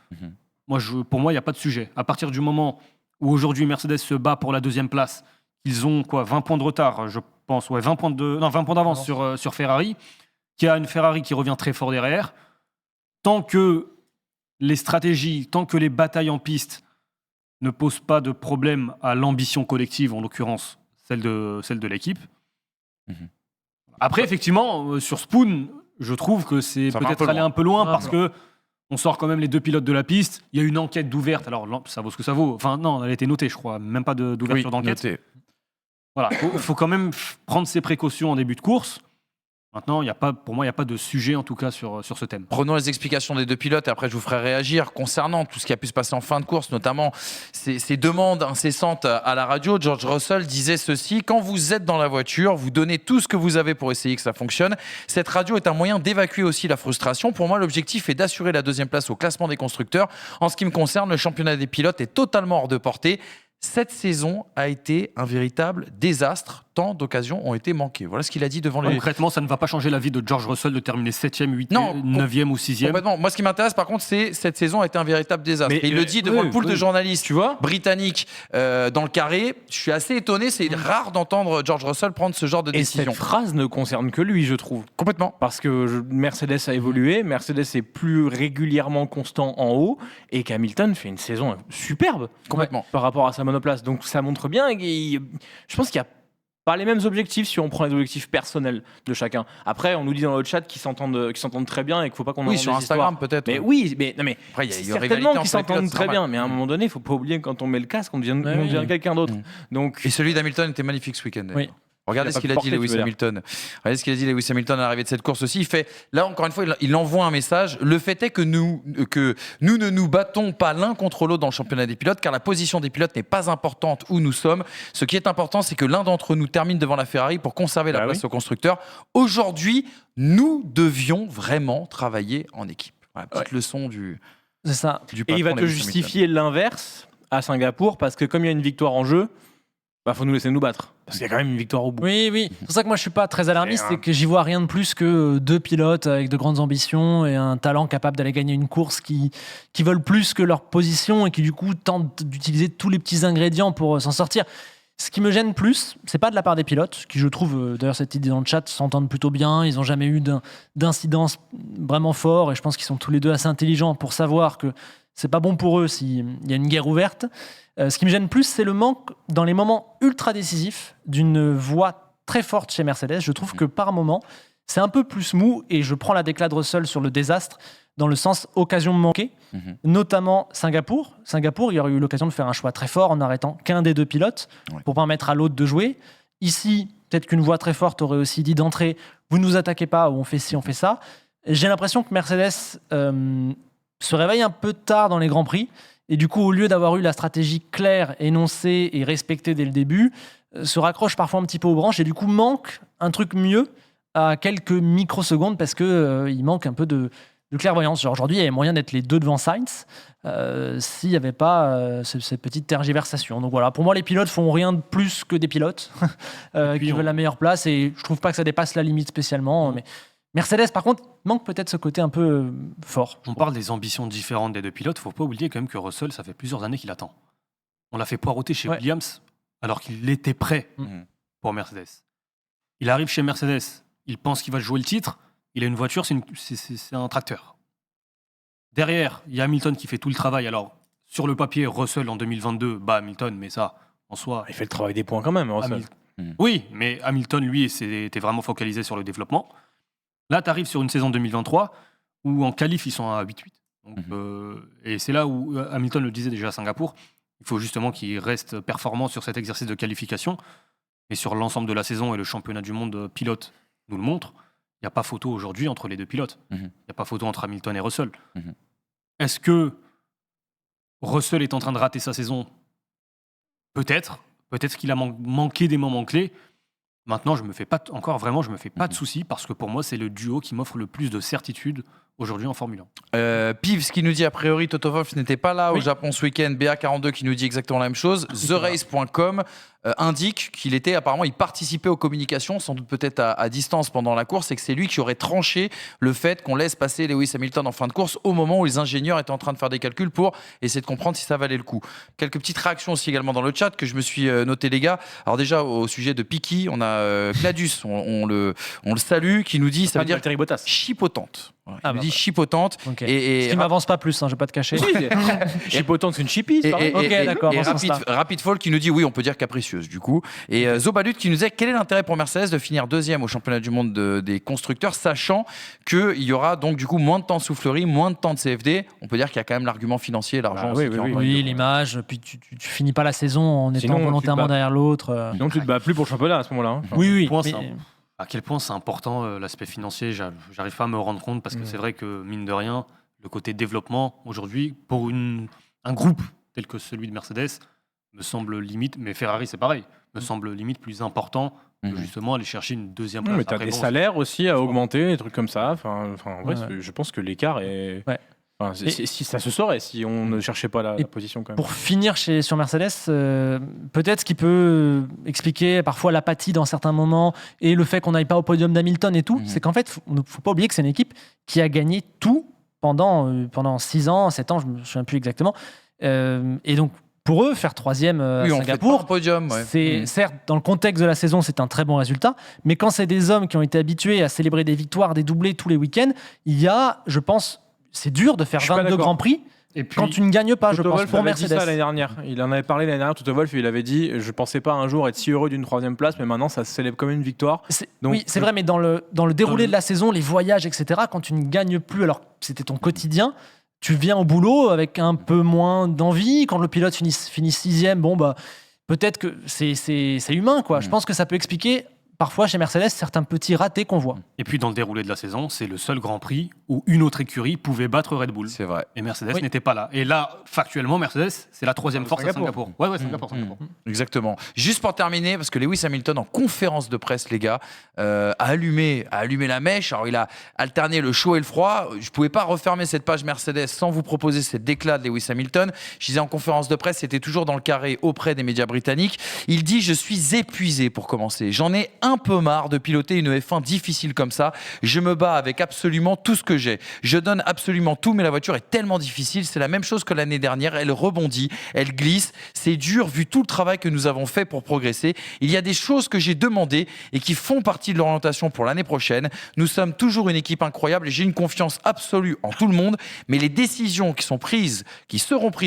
Speaker 3: pour moi, il n'y a pas de sujet. À partir du moment où aujourd'hui Mercedes se bat pour la 2e place, ils ont 20 points de retard, je pense, 20 points d'avance sur Ferrari, qui a une Ferrari qui revient très fort derrière. Tant que les stratégies, tant que les batailles en piste ne posent pas de problème à l'ambition collective, en l'occurrence celle de l'équipe. Après, effectivement, sur Spoon, je trouve que c'est peut-être aller un peu loin parce que on sort quand même les 2 pilotes de la piste. Il y a une enquête d'ouverte. Alors, ça vaut ce que ça vaut. Enfin, non, elle a été notée, je crois. Même pas d'ouverture d'enquête.
Speaker 1: Notée.
Speaker 3: Voilà, il faut quand même prendre ses précautions en début de course. Maintenant, pour moi, il n'y a pas de sujet, en tout cas, sur ce thème.
Speaker 1: Prenons les explications des 2 pilotes et après, je vous ferai réagir concernant tout ce qui a pu se passer en fin de course, notamment ces demandes incessantes à la radio. George Russell disait ceci: quand vous êtes dans la voiture, vous donnez tout ce que vous avez pour essayer que ça fonctionne. Cette radio est un moyen d'évacuer aussi la frustration. Pour moi, l'objectif est d'assurer la 2e place au classement des constructeurs. En ce qui me concerne, le championnat des pilotes est totalement hors de portée. Cette saison a été un véritable désastre. Tant d'occasions ont été manquées. Voilà ce qu'il a dit devant les...
Speaker 3: Concrètement, ça ne va pas changer la vie de George Russell de terminer 7e, 8e, 9e ou 6e.
Speaker 1: Complètement. Moi, ce qui m'intéresse, par contre, c'est cette saison a été un véritable désastre. Et il le dit devant le pool de journalistes britanniques dans le carré. Je suis assez étonné. C'est rare d'entendre George Russell prendre ce genre de décision.
Speaker 2: Et cette phrase ne concerne que lui, je trouve.
Speaker 1: Complètement.
Speaker 2: Parce que Mercedes a évolué. Mercedes est plus régulièrement constant en haut. Et qu'Hamilton fait une saison superbe.
Speaker 1: Complètement.
Speaker 2: Par rapport à sa monoplace. Donc, ça montre bien. Je pense qu'il y a pas les mêmes objectifs si on prend les objectifs personnels de chacun. Après, on nous dit dans le chat qu'ils s'entendent très bien et qu'il ne faut pas qu'on invente
Speaker 1: sur
Speaker 2: des
Speaker 1: Instagram
Speaker 2: histoires.
Speaker 1: peut-être.
Speaker 2: Mais oui, mais
Speaker 1: Après, il y a
Speaker 2: certainement
Speaker 1: rivalité
Speaker 2: qu'ils
Speaker 1: entre les
Speaker 2: s'entendent
Speaker 1: pilotes,
Speaker 2: très
Speaker 1: c'est
Speaker 2: bien. Mais à un moment donné, il ne faut pas oublier que quand on met le casque, on devient quelqu'un d'autre. Donc,
Speaker 1: Et celui d'Hamilton était magnifique ce week-end.
Speaker 4: Oui.
Speaker 1: Regardez ce qu'il a dit,
Speaker 2: porté, tu
Speaker 1: Lewis
Speaker 2: veux dire.
Speaker 1: Hamilton. Regardez ce qu'il a dit, Lewis Hamilton, à l'arrivée de cette course aussi. Il fait, là, encore une fois, il envoie un message. Le fait est que nous ne nous battons pas l'un contre l'autre dans le championnat des pilotes, car la position des pilotes n'est pas importante où nous sommes. Ce qui est important, c'est que l'un d'entre nous termine devant la Ferrari pour conserver la place au constructeur. Aujourd'hui, nous devions vraiment travailler en équipe. Voilà, petite leçon du
Speaker 4: C'est ça.
Speaker 1: patron.
Speaker 2: et il va te
Speaker 1: Lewis
Speaker 2: justifier l'inverse à Singapour parce que comme il y a une victoire en jeu, faut nous laisser nous battre. Parce qu'il y a quand même une victoire au bout.
Speaker 4: Oui. C'est pour ça que moi je suis pas très alarmiste,
Speaker 2: Et,
Speaker 4: c'est que j'y vois rien de plus que 2 pilotes avec de grandes ambitions et un talent capable d'aller gagner une course qui veulent plus que leur position et qui du coup tentent d'utiliser tous les petits ingrédients pour s'en sortir. Ce qui me gêne plus, c'est pas de la part des pilotes, qui je trouve, d'ailleurs cette idée dans le chat, s'entendent plutôt bien, ils n'ont jamais eu d'incidence vraiment fort et je pense qu'ils sont tous les deux assez intelligents pour savoir que c'est pas bon pour eux s'il y a une guerre ouverte. Ce qui me gêne plus, c'est le manque, dans les moments ultra décisifs, d'une voix très forte chez Mercedes. Je trouve que par moment, c'est un peu plus mou et je prends la déclat de Russell sur le désastre dans le sens occasion manquée, notamment Singapour. Singapour, il y aurait eu l'occasion de faire un choix très fort en n'arrêtant qu'un des 2 pilotes pour permettre à l'autre de jouer. Ici, peut-être qu'une voix très forte aurait aussi dit d'entrée « vous ne nous attaquez pas » ou « on fait ci, on fait ça ». J'ai l'impression que Mercedes se réveille un peu tard dans les Grands Prix. Et du coup, au lieu d'avoir eu la stratégie claire, énoncée et respectée dès le début, se raccroche parfois un petit peu aux branches et du coup manque un truc mieux à quelques microsecondes parce qu'il manque un peu de clairvoyance. Genre aujourd'hui, il y avait moyen d'être les 2 devant Sainz s'il n'y avait pas ces petites tergiversations. Donc voilà, pour moi, les pilotes font rien de plus que des pilotes qui veulent la meilleure place et je trouve pas que ça dépasse la limite spécialement. Mais Mercedes, par contre, manque peut-être ce côté un peu fort.
Speaker 3: On parle des ambitions différentes des 2 pilotes. Faut pas oublier quand même que Russell, ça fait plusieurs années qu'il attend. On l'a fait poireauter chez Williams alors qu'il était prêt pour Mercedes. Il arrive chez Mercedes, il pense qu'il va jouer le titre. Il a une voiture, c'est un tracteur. Derrière, il y a Hamilton qui fait tout le travail. Alors, sur le papier, Russell en 2022 bat Hamilton, mais ça, en soi...
Speaker 2: Il fait le travail des points quand même, Russell.
Speaker 3: Oui, mais Hamilton, lui, était vraiment focalisé sur le développement. Là, tu arrives sur une saison 2023 où en qualif, ils sont à 8-8. Donc, et c'est là où Hamilton le disait déjà à Singapour, il faut justement qu'il reste performant sur cet exercice de qualification. Et sur l'ensemble de la saison et le championnat du monde pilote nous le montre, il n'y a pas photo aujourd'hui entre les 2 pilotes. Il n'y a pas photo entre Hamilton et Russell. Est-ce que Russell est en train de rater sa saison ? Peut-être. Peut-être qu'il a manqué des moments clés. Maintenant, je me fais pas de soucis parce que pour moi, c'est le duo qui m'offre le plus de certitude aujourd'hui en Formule
Speaker 1: 1. Pivs qui nous dit a priori Toto Wolff n'était pas là au Japon ce week-end. BA42 qui nous dit exactement la même chose. TheRace.com indique qu'il était apparemment, il participait aux communications, sans doute peut-être à distance pendant la course, et que c'est lui qui aurait tranché le fait qu'on laisse passer Lewis Hamilton en fin de course au moment où les ingénieurs étaient en train de faire des calculs pour essayer de comprendre si ça valait le coup. Quelques petites réactions aussi également dans le chat que je me suis noté, les gars. Alors déjà au sujet de Piquet, on a Cladius, on le salue, qui nous dit ça veut dire chipotante. Voilà, il nous dit chipotante.
Speaker 4: Okay. Et ce qui m'avance pas plus, je vais pas te cacher.
Speaker 2: Chipotante, c'est une chipie.
Speaker 4: Ok, d'accord.
Speaker 1: Et Rapid Fall qui nous dit oui, on peut dire capricieuse du coup. Et Zobalut qui nous disait quel est l'intérêt pour Mercedes de finir 2e au championnat du monde des constructeurs, sachant qu'il y aura donc du coup moins de temps de soufflerie, moins de temps de CFD. On peut dire qu'il y a quand même l'argument financier, l'argent.
Speaker 4: Oui, l'image. Puis tu finis pas la saison en étant volontairement derrière l'autre.
Speaker 2: Sinon tu te bats plus pour le championnat à ce moment-là.
Speaker 4: Oui.
Speaker 3: À quel point c'est important l'aspect financier, j'arrive pas à me rendre compte parce que c'est vrai que mine de rien, le côté développement aujourd'hui pour un groupe tel que celui de Mercedes me semble limite, mais Ferrari c'est pareil, me semble limite plus important que justement aller chercher une 2e place.
Speaker 2: Mais tu as des salaires aussi à augmenter, des trucs comme ça. En vrai, je pense que l'écart est.
Speaker 4: Ouais.
Speaker 2: Si ça se saurait si on ne cherchait pas la position quand même.
Speaker 4: Pour finir sur Mercedes, peut-être ce qui peut expliquer parfois l'apathie dans certains moments et le fait qu'on n'aille pas au podium d'Hamilton et tout, c'est qu'en fait, il ne faut pas oublier que c'est une équipe qui a gagné tout pendant 6 ans, 7 ans, je ne me souviens plus exactement. Et donc, pour eux, faire 3e à Singapour,
Speaker 1: podium,
Speaker 4: c'est certes, dans le contexte de la saison, c'est un très bon résultat, mais quand c'est des hommes qui ont été habitués à célébrer des victoires, des doublés tous les week-ends, il y a, je pense, c'est dur de faire 22 Grands Prix
Speaker 3: Et puis,
Speaker 4: quand tu ne gagnes pas, je
Speaker 2: Toto
Speaker 4: pense,
Speaker 2: Wolff
Speaker 4: pour
Speaker 2: avait dit
Speaker 4: Mercedes.
Speaker 2: ça l'année dernière. Il en avait parlé l'année dernière, Toto Wolff, et il avait dit je pensais pas un jour être si heureux d'une 3e place, mais maintenant ça se célèbre comme une victoire. Donc,
Speaker 4: Oui, c'est vrai, mais dans le déroulé de la saison, les voyages, etc., quand tu ne gagnes plus, alors que c'était ton quotidien, tu viens au boulot avec un peu moins d'envie. Quand le pilote finit 6e, bon, bah, peut-être que c'est humain, quoi. Je pense que ça peut expliquer parfois chez Mercedes certains petits ratés qu'on voit.
Speaker 3: Et puis dans le déroulé de la saison, c'est le seul Grand Prix où une autre écurie pouvait battre Red Bull.
Speaker 1: C'est vrai.
Speaker 3: Et Mercedes
Speaker 4: Oui.
Speaker 3: n'était pas là. Et là, factuellement, Mercedes, c'est la 3e force à Singapour. Ouais, Singapour.
Speaker 1: Exactement. Juste pour terminer, parce que Lewis Hamilton, en conférence de presse, les gars, a allumé la mèche. Alors, il a alterné le chaud et le froid. Je ne pouvais pas refermer cette page Mercedes sans vous proposer cette déclat de Lewis Hamilton. Je disais en conférence de presse, c'était toujours dans le carré auprès des médias britanniques. Il dit « Je suis épuisé pour commencer. J'en ai un peu marre de piloter une F1 difficile comme ça. Je me bats avec absolument tout ce que j'ai. Je donne absolument tout, mais la voiture est tellement difficile. C'est la même chose que l'année dernière. Elle rebondit, elle glisse. C'est dur vu tout le travail que nous avons fait pour progresser. Il y a des choses que j'ai demandées et qui font partie de l'orientation pour l'année prochaine. Nous sommes toujours une équipe incroyable et j'ai une confiance absolue en tout le monde. Mais les décisions qui seront prises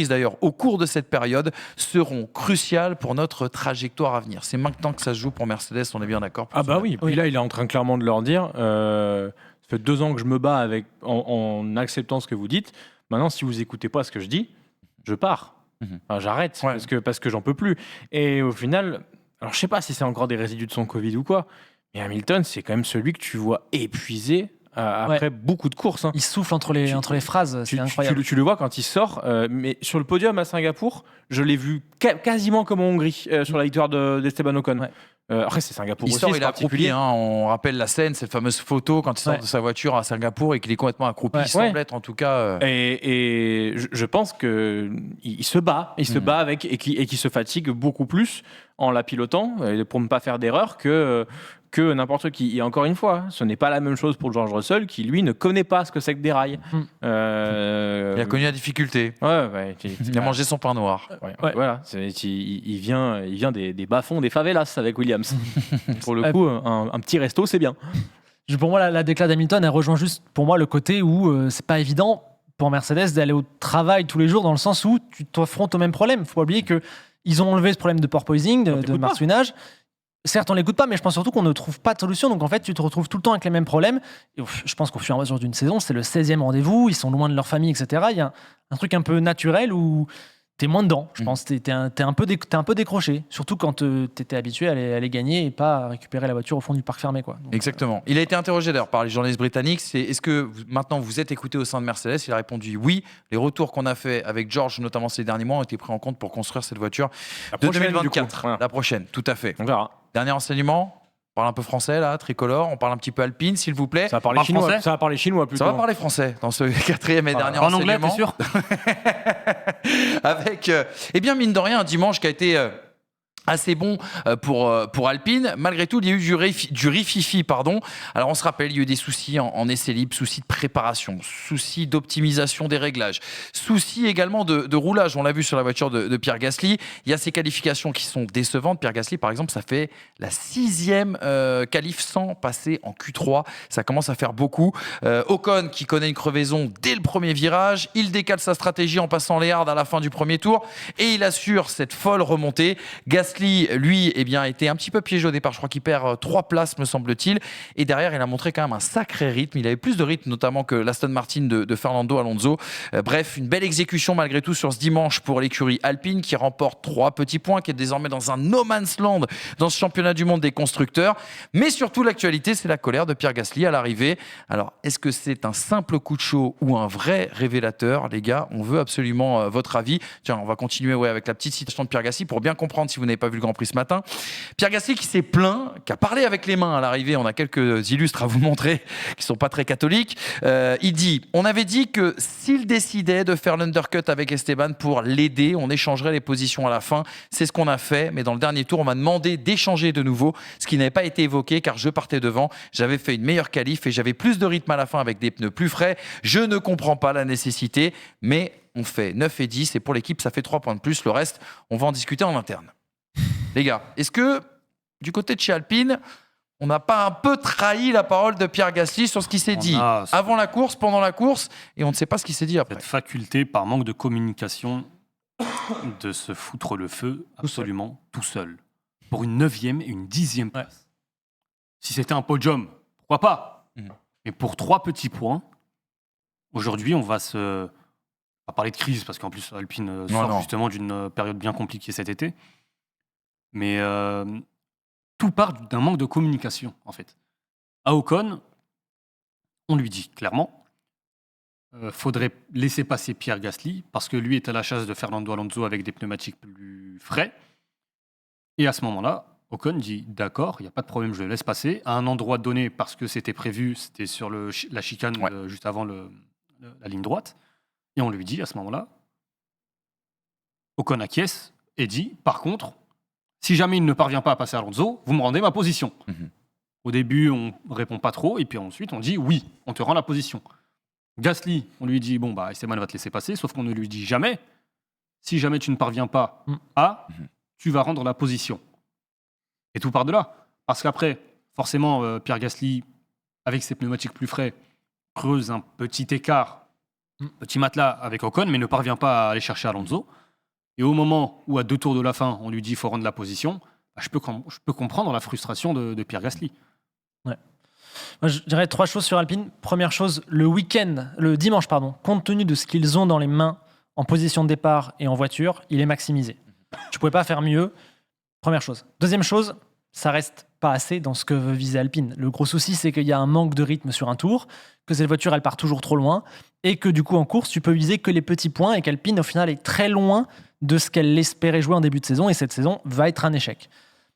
Speaker 1: d'ailleurs au cours de cette période, seront cruciales pour notre trajectoire à venir. C'est maintenant que ça se joue pour Mercedes, on est bien d'accord?
Speaker 2: Ah bah oui, puis là il est en train clairement de leur dire ça fait 2 ans que je me bats en acceptant ce que vous dites. Maintenant, si vous écoutez pas ce que je dis, je pars. Enfin, j'arrête parce que j'en peux plus. Et au final, alors je sais pas si c'est encore des résidus de son Covid ou quoi, mais Hamilton, c'est quand même celui que tu vois épuisé après beaucoup de courses.
Speaker 4: Il souffle entre les phrases, c'est incroyable.
Speaker 2: Tu le vois quand il sort, mais sur le podium à Singapour, je l'ai vu quasiment comme en Hongrie sur la victoire d'Esteban Ocon.
Speaker 4: Ouais.
Speaker 2: Après, c'est Singapour
Speaker 1: Il
Speaker 2: aussi,
Speaker 1: sort,
Speaker 2: c'est
Speaker 1: il est accroupi.
Speaker 2: particulier.
Speaker 1: On rappelle la scène, cette fameuse photo quand il sort de sa voiture à Singapour et qu'il est complètement accroupi. Il semble être en tout cas.
Speaker 2: Et je pense que il se bat, se bat avec et qui se fatigue beaucoup plus en la pilotant pour ne pas faire d'erreur que n'importe qui. Et encore une fois, ce n'est pas la même chose pour George Russell qui lui ne connaît pas ce que c'est que des rails.
Speaker 1: Il a connu la difficulté. Il a mangé son pain noir.
Speaker 2: Voilà, il vient des bas-fonds, des favelas avec Williams. Pour le coup, un petit resto, c'est bien.
Speaker 4: Pour moi, la déclaration d'Hamilton, elle rejoint juste pour moi le côté où c'est pas évident pour Mercedes d'aller au travail tous les jours, dans le sens où tu t'affrontes au même problème. Faut pas oublier qu'ils ont enlevé ce problème de porpoising, de marsouinage. Certes, on l'écoute pas, mais je pense surtout qu'on ne trouve pas de solution. Donc en fait, tu te retrouves tout le temps avec les mêmes problèmes. Et je pense qu'au fur et à mesure d'une saison, c'est le 16e rendez-vous, ils sont loin de leur famille, etc. Il y a un truc un peu naturel où t'es moins dedans. Je pense que t'es un peu décroché. Surtout quand t'étais habitué à aller gagner et pas à récupérer la voiture au fond du parc fermé, quoi. Donc,
Speaker 1: exactement. Il a été interrogé d'ailleurs par les journalistes britanniques. Est-ce que maintenant vous êtes écouté au sein de Mercedes? Il a répondu oui. Les retours qu'on a fait avec George, notamment ces derniers mois, ont été pris en compte pour construire cette voiture de 2024.
Speaker 2: Voilà.
Speaker 1: La prochaine, tout à fait.
Speaker 2: On verra.
Speaker 1: Dernier enseignement. On parle un peu français là, tricolore. On parle un petit peu alpine, s'il vous plaît.
Speaker 2: Ça va parler chinois. Ça va parler chinois plutôt.
Speaker 1: Ça va parler français dans ce 4e et dernier
Speaker 3: en anglais,
Speaker 1: enseignement.
Speaker 3: t'es sûr?
Speaker 1: Avec, eh bien, mine de rien, un dimanche qui a été assez bon pour Alpine. Malgré tout, il y a eu du rififi, pardon. Alors, on se rappelle, il y a eu des soucis en essai libre, soucis de préparation, soucis d'optimisation des réglages, soucis également de roulage. On l'a vu sur la voiture de Pierre Gasly. Il y a ces qualifications qui sont décevantes. Pierre Gasly, par exemple, ça fait la 6e qualif sans passer en Q3. Ça commence à faire beaucoup. Ocon, qui connaît une crevaison dès le premier virage, il décale sa stratégie en passant les hards à la fin du premier tour et il assure cette folle remontée. Gasly, lui, eh bien, était un petit peu piégé au départ. Je crois qu'il perd 3 places, me semble-t-il. Et derrière, il a montré quand même un sacré rythme. Il avait plus de rythme, notamment que l'Aston Martin de Fernando Alonso. Bref, une belle exécution malgré tout sur ce dimanche pour l'écurie Alpine qui remporte 3 petits points, qui est désormais dans un no man's land dans ce championnat du monde des constructeurs. Mais surtout, l'actualité, c'est la colère de Pierre Gasly à l'arrivée. Alors, est-ce que c'est un simple coup de chaud ou un vrai révélateur? Les gars, on veut absolument votre avis. Tiens, on va continuer avec la petite citation de Pierre Gasly pour bien comprendre si vous n'avez pas vu le Grand Prix ce matin. Pierre Gasly qui s'est plaint, qui a parlé avec les mains à l'arrivée. On a quelques illustres à vous montrer qui sont pas très catholiques. Il dit, on avait dit que s'il décidait de faire l'undercut avec Esteban pour l'aider, on échangerait les positions à la fin. C'est ce qu'on a fait, mais dans le dernier tour, on m'a demandé d'échanger de nouveau, ce qui n'avait pas été évoqué car je partais devant. J'avais fait une meilleure qualif et j'avais plus de rythme à la fin avec des pneus plus frais. Je ne comprends pas la nécessité, mais on fait 9 et 10 et pour l'équipe, ça fait 3 points de plus. Le reste, on va en discuter en interne. Les gars, est-ce que du côté de chez Alpine, on n'a pas un peu trahi la parole de Pierre Gasly sur ce qui s'est dit avant la course, pendant la course, et on ne sait pas ce qui s'est dit après.
Speaker 3: Cette faculté, par manque de communication, de se foutre le feu absolument tout seul. Pour une 9e et une 10e place. Si c'était un podium, pourquoi pas ? Mais pour 3 petits points, aujourd'hui, on va parler de crise, parce qu'en plus, Alpine sort justement d'une période bien compliquée cet été. Mais tout part d'un manque de communication, en fait. À Ocon, on lui dit clairement, faudrait laisser passer Pierre Gasly, parce que lui est à la chasse de Fernando Alonso avec des pneumatiques plus frais. Et à ce moment-là, Ocon dit d'accord, il n'y a pas de problème, je le laisse passer. À un endroit donné, parce que c'était prévu, c'était sur la chicane juste avant la ligne droite. Et on lui dit à ce moment-là, Ocon acquiesce et dit, par contre, si jamais il ne parvient pas à passer Alonso, vous me rendez ma position. Au début, on ne répond pas trop, et puis ensuite, on dit oui, on te rend la position. Gasly, on lui dit, bon, bah, Esteban va te laisser passer, sauf qu'on ne lui dit jamais, si jamais tu ne parviens pas tu vas rendre la position. Et tout part de là. Parce qu'après, forcément, Pierre Gasly, avec ses pneumatiques plus frais, creuse un petit écart, petit matelas avec Ocon, mais ne parvient pas à aller chercher Alonso. Et au moment où, à 2 tours de la fin, on lui dit qu'il faut rendre la position, bah, je peux comprendre la frustration de Pierre Gasly.
Speaker 4: Ouais. Moi, je dirais 3 choses sur Alpine. Première chose, le dimanche, compte tenu de ce qu'ils ont dans les mains en position de départ et en voiture, il est maximisé. Tu ne pouvais pas faire mieux. Première chose. Deuxième chose, ça reste pas assez dans ce que veut viser Alpine. Le gros souci, c'est qu'il y a un manque de rythme sur un tour, que cette voiture, elle part toujours trop loin, et que du coup, en course, tu peux viser que les petits points, et qu'Alpine, au final, est très loin de ce qu'elle espérait jouer en début de saison, et cette saison va être un échec.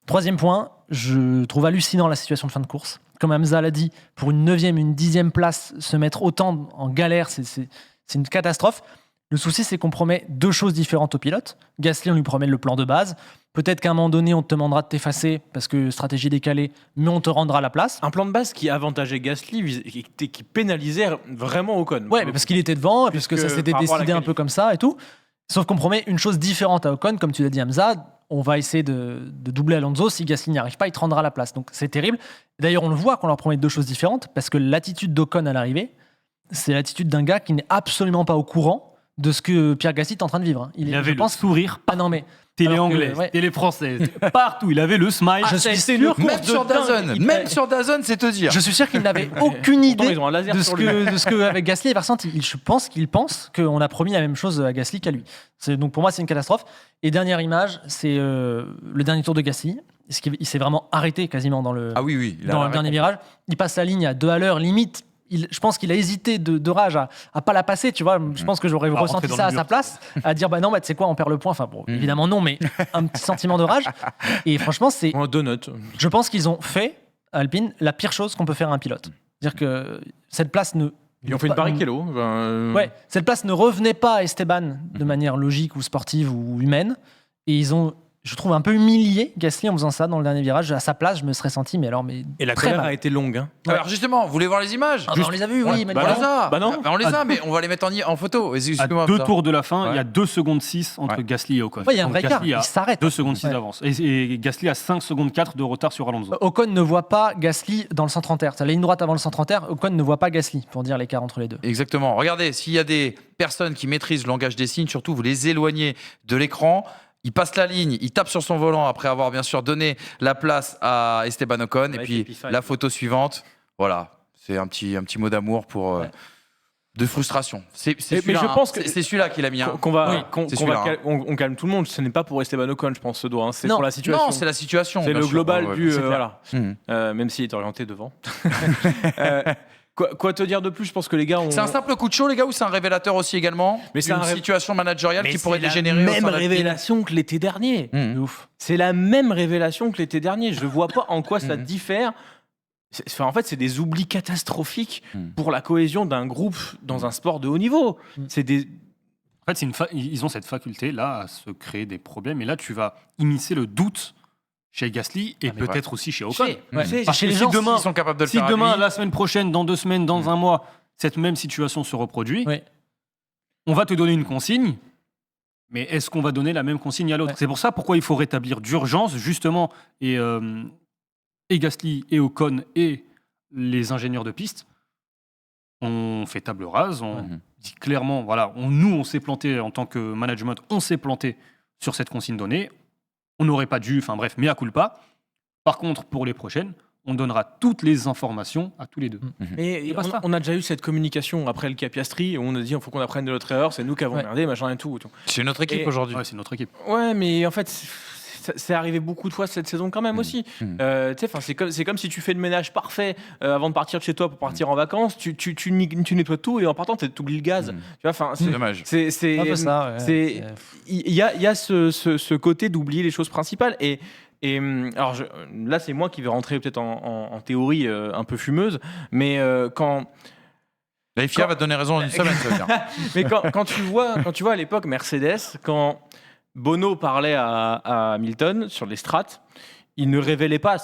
Speaker 4: Troisième point, je trouve hallucinant la situation de fin de course. Comme Hamza l'a dit, pour une 9e, une 10e place, se mettre autant en galère, c'est une catastrophe. Le souci, c'est qu'on promet 2 choses différentes au pilote. Gasly, on lui promet le plan de base. Peut-être qu'à un moment donné, on te demandera de t'effacer parce que stratégie décalée, mais on te rendra la place.
Speaker 2: Un plan de base qui avantageait Gasly, qui pénalisait vraiment Ocon.
Speaker 4: Ouais, mais parce qu'il était devant, parce que ça s'était décidé un peu comme ça et tout. Sauf qu'on promet une chose différente à Ocon, comme tu l'as dit Hamza, on va essayer de doubler Alonso. Si Gasly n'y arrive pas, il te rendra la place. Donc c'est terrible. D'ailleurs, on le voit qu'on leur promet 2 choses différentes, parce que l'attitude d'Ocon à l'arrivée, c'est l'attitude d'un gars qui n'est absolument pas au courant de ce que Pierre Gasly est en train de vivre.
Speaker 3: Il avait le sourire.
Speaker 4: Ah non, mais
Speaker 3: télé anglaise, télé française, partout, il avait le smile.
Speaker 4: Je suis sûr,
Speaker 1: même sur DAZN, sur DAZN, c'est te dire.
Speaker 4: Je suis sûr qu'il n'avait aucune idée de ce que avec Gasly il va ressentir. Je pense qu'il pense qu'on a promis la même chose à Gasly qu'à lui. Donc pour moi, c'est une catastrophe. Et dernière image, c'est le dernier tour de Gasly. Il s'est vraiment arrêté quasiment dans le dernier virage. Il passe la ligne à 2 à l'heure, limite. Je pense qu'il a hésité de rage à pas la passer, tu vois. Je pense que j'aurais ressenti ça à sa place, à dire bah non, tu sais quoi, on perd le point. Enfin bon, évidemment non, mais un petit sentiment de rage. Et franchement, c'est. Je pense qu'ils ont fait à Alpine la pire chose qu'on peut faire à un pilote. C'est-à-dire que cette place ne.
Speaker 2: Ils ont fait une Barrichello.
Speaker 4: Ouais, cette place ne revenait pas à Esteban de manière logique ou sportive ou humaine. Et ils ont. Je trouve un peu humilié Gasly en faisant ça dans le dernier virage. À sa place, je me serais senti,
Speaker 2: et la colère a été longue. Hein.
Speaker 1: Ouais. Alors justement, vous voulez voir les images ?
Speaker 4: On les a vues, oui. Mais
Speaker 1: on les a, mais on va les mettre en photo.
Speaker 3: À 2 tours de la fin, il y a 2 secondes 6 entre Gasly et Ocon.
Speaker 4: Il y a un vrai écart, il s'arrête.
Speaker 3: 2 secondes 6 d'avance. Et Gasly a 5 secondes 4 de retard sur Alonso.
Speaker 4: Ocon ne voit pas Gasly dans le 130 R. C'est la ligne droite avant le 130 R. Ocon ne voit pas Gasly, pour dire l'écart entre les deux.
Speaker 1: Exactement. Regardez, s'il y a des personnes qui maîtrisent le langage des signes, surtout vous les éloignez de l'écran. Il passe la ligne, il tape sur son volant après avoir bien sûr donné la place à Esteban Ocon. Et puis la photo suivante, voilà, c'est un petit mot d'amour pour de frustration. C'est celui-là,
Speaker 2: je pense que
Speaker 1: c'est celui-là qu'il a mis.
Speaker 2: On calme tout le monde. Ce n'est pas pour Esteban Ocon, je pense, ce doigt. C'est pour la situation.
Speaker 1: Non, c'est la situation.
Speaker 2: C'est le global du voilà. Même s'il est orienté devant. Quoi te dire de plus ? Je pense que les gars ont...
Speaker 1: C'est un simple coup de chaud, les gars, ou c'est un révélateur aussi également ? Mais c'est une situation managériale qui pourrait dégénérer.
Speaker 2: C'est la même révélation que l'été dernier. C'est la même révélation que l'été dernier. Je vois pas en quoi ça diffère. En fait, c'est des oublis catastrophiques pour la cohésion d'un groupe dans un sport de haut niveau. C'est des...
Speaker 3: En fait, ils ont cette faculté-là à se créer des problèmes. Et là, tu vas immiscer le doute chez Gasly et peut-être aussi chez Ocon.
Speaker 1: Parce que si demain, ils sont capables de le faire.
Speaker 3: Si demain, la semaine prochaine, dans 2 semaines, dans un mois, cette même situation se reproduit, on va te donner une consigne, mais est-ce qu'on va donner la même consigne à l'autre ? C'est pour ça pourquoi il faut rétablir d'urgence, justement, et et Gasly et Ocon et les ingénieurs de piste ont fait table rase, on dit clairement, voilà, on s'est planté en tant que management, on s'est planté sur cette consigne donnée, on n'aurait pas dû, enfin bref, mea culpa. Par contre, pour les prochaines, on donnera toutes les informations à tous les deux.
Speaker 2: Mais on a déjà eu cette communication après le cas Piastri, où on a dit il faut qu'on apprenne de notre erreur, c'est nous qui avons merdé, machin et tout.
Speaker 1: C'est notre équipe aujourd'hui.
Speaker 3: Ouais, c'est notre équipe.
Speaker 2: Ouais, mais en fait, c'est arrivé beaucoup de fois cette saison quand même aussi. C'est comme si tu fais le ménage parfait avant de partir de chez toi pour partir en vacances, tu nettoies tout et en partant, tu oublies le gaz. Tu vois,
Speaker 1: c'est dommage.
Speaker 2: C'est
Speaker 4: un peu ça.
Speaker 2: Il y a ce côté d'oublier les choses principales. Et alors là, c'est moi qui vais rentrer peut-être en théorie un peu fumeuse, mais quand...
Speaker 1: La FIA va te donner raison en une semaine, ça veut dire.
Speaker 2: Mais quand tu vois à l'époque Mercedes, quand Bono parlait à Hamilton sur les strats, il ne révélait pas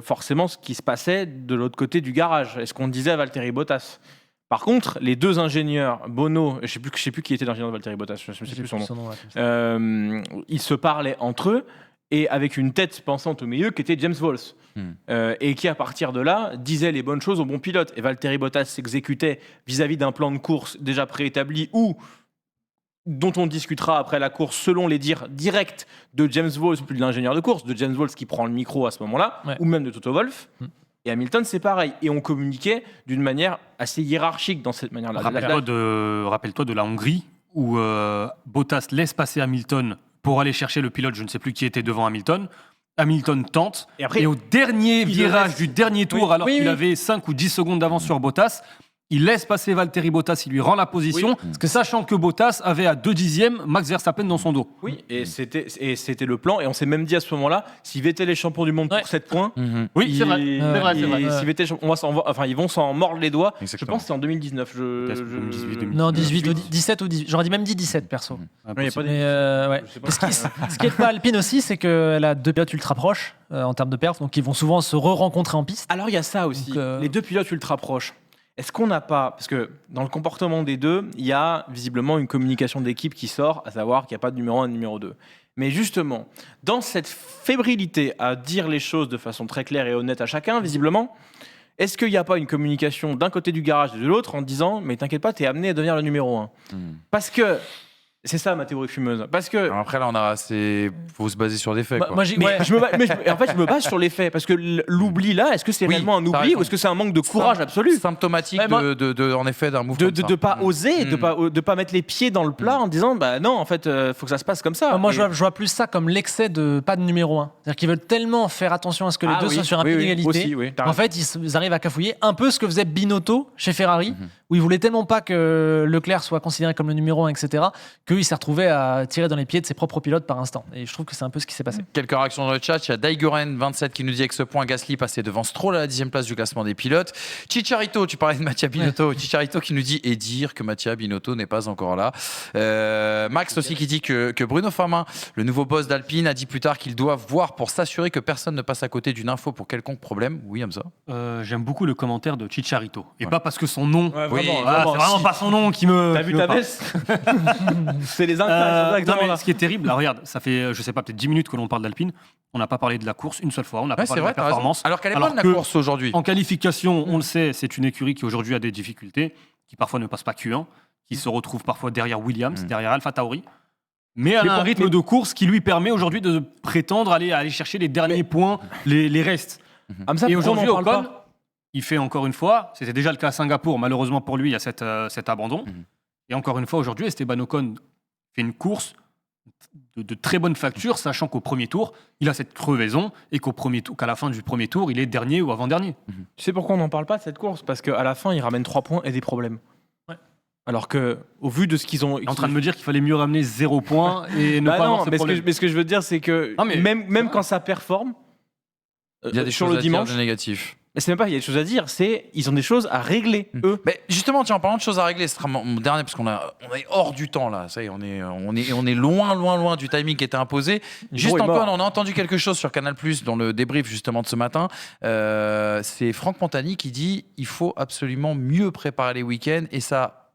Speaker 2: forcément ce qui se passait de l'autre côté du garage, et ce qu'on disait à Valtteri Bottas. Par contre, les deux ingénieurs, Bono, je ne sais plus qui était l'ingénieur de Valtteri Bottas, je ne sais plus son nom, ils se parlaient entre eux, et avec une tête pensante au milieu qui était James Wolfe. Et qui, à partir de là, disait les bonnes choses aux bons pilotes. Et Valtteri Bottas s'exécutait vis-à-vis d'un plan de course déjà préétabli dont on discutera après la course selon les dires directs de James Wolfe, plus de l'ingénieur de course, de James Wolfe qui prend le micro à ce moment-là, ou même de Toto Wolff. Et Hamilton, c'est pareil. Et on communiquait d'une manière assez hiérarchique dans cette manière-là.
Speaker 3: Rappelle-toi de la Hongrie, où Bottas laisse passer Hamilton pour aller chercher le pilote, je ne sais plus qui était devant Hamilton. Hamilton tente, et au dernier virage du dernier tour, alors qu'il avait 5 ou 10 secondes d'avance sur Bottas, il laisse passer Valtteri Bottas, il lui rend la position, sachant que Bottas avait à 2 dixièmes Max Verstappen dans son dos.
Speaker 2: Oui, et c'était le plan, et on s'est même dit à ce moment-là, si Vettel est champion du monde pour 7 points,
Speaker 3: oui, c'est vrai.
Speaker 2: Si Vettel, ils vont s'en mordre les doigts.
Speaker 1: Exactement.
Speaker 2: Je pense que c'est en 2019.
Speaker 3: 2018.
Speaker 4: Non, 18 ou 17 ou 18. J'aurais dit même dit 17 perso. Ce qui est pas Alpine aussi, c'est qu'elle a 2 pilotes ultra proches en termes de perf, donc ils vont souvent se re-rencontrer en piste.
Speaker 2: Alors il y a ça aussi, les 2 pilotes ultra proches. Est-ce qu'on n'a pas, parce que dans le comportement des deux, il y a visiblement une communication d'équipe qui sort, à savoir qu'il n'y a pas de numéro 1 et de numéro 2. Mais justement, dans cette fébrilité à dire les choses de façon très claire et honnête à chacun, visiblement, est-ce qu'il n'y a pas une communication d'un côté du garage et de l'autre en disant « mais t'inquiète pas, t'es amené à devenir le numéro 1 ». Parce que... C'est ça ma théorie fumeuse. Parce que
Speaker 1: alors après là, faut se baser sur des faits. Quoi.
Speaker 2: En fait, je me base sur les faits parce que l'oubli là, est-ce que c'est réellement un oubli ou est-ce que c'est un manque de courage absolu,
Speaker 1: symptomatique en effet d'un mouvement
Speaker 2: de pas oser, de pas mettre les pieds dans le plat en disant bah non, en fait, faut que ça se passe comme ça.
Speaker 4: Moi, je vois plus ça comme l'excès de pas de numéro 1. C'est-à-dire qu'ils veulent tellement faire attention à ce que les deux soient sur un pied d'égalité. En fait, ils arrivent à cafouiller un peu ce que faisait Binotto chez Ferrari, où il voulait tellement pas que Leclerc soit considéré comme le numéro 1, etc., qu'il s'est retrouvé à tirer dans les pieds de ses propres pilotes par instant. Et je trouve que c'est un peu ce qui s'est passé.
Speaker 1: Quelques réactions dans le chat. Il y a Daigoren27 qui nous dit avec ce point, Gasly passait devant Stroll à la 10e place du classement des pilotes. Chicharito, tu parlais de Mattia Binotto. Chicharito qui nous dit et dire que Mattia Binotto n'est pas encore là. Max aussi qui dit que Bruno Famin, le nouveau boss d'Alpine, a dit plus tard qu'ils doivent voir pour s'assurer que personne ne passe à côté d'une info pour quelconque problème. Oui, Hamza.
Speaker 3: J'aime beaucoup le commentaire de Chicharito. Et pas parce que son nom...
Speaker 2: c'est
Speaker 3: vraiment pas son nom qui me...
Speaker 2: T'as vu ta veste. C'est les
Speaker 3: ce qui est terrible, là, regarde, ça fait, je sais pas, peut-être 10 minutes que l'on parle d'Alpine. On n'a pas parlé de la course une seule fois. On n'a pas parlé de la performance.
Speaker 1: Alors qu'elle est bonne la course aujourd'hui.
Speaker 3: En qualification, on le sait, c'est une écurie qui aujourd'hui a des difficultés, qui parfois ne passe pas Q1, qui se retrouve parfois derrière Williams, derrière Alpha Tauri. Mais elle a un rythme de course qui lui permet aujourd'hui de prétendre aller chercher les derniers points, les restes. Et aujourd'hui, Ocon, il fait encore une fois, c'était déjà le cas à Singapour, malheureusement pour lui, il y a cet abandon. Et encore une fois, aujourd'hui, Esteban Ocon fait une course de très bonne facture, sachant qu'au premier tour, il a cette crevaison et qu'à la fin du premier tour, il est dernier ou avant-dernier.
Speaker 2: Tu sais pourquoi on n'en parle pas de cette course ? Parce qu'à la fin, il ramène 3 points et des problèmes. Alors qu'au vu de ce qu'ils ont...
Speaker 3: Il est en train de me dire qu'il fallait mieux ramener 0 points et ne pas avoir ces problèmes.
Speaker 2: Mais ce que je veux dire, c'est que même quand ça performe,
Speaker 1: il y a des choses à dire de négatif.
Speaker 2: Mais c'est même pas, il y a des choses à dire, ils ont des choses à régler, eux.
Speaker 1: Mais justement, tiens, en parlant de choses à régler, ce sera mon dernier, parce qu'on est hors du temps, là. Ça y est, on est loin du timing qui était imposé. Juste encore, on a entendu quelque chose sur Canal+, dans le débrief, justement, de ce matin. C'est Franck Montagny qui dit il faut absolument mieux préparer les week-ends, et ça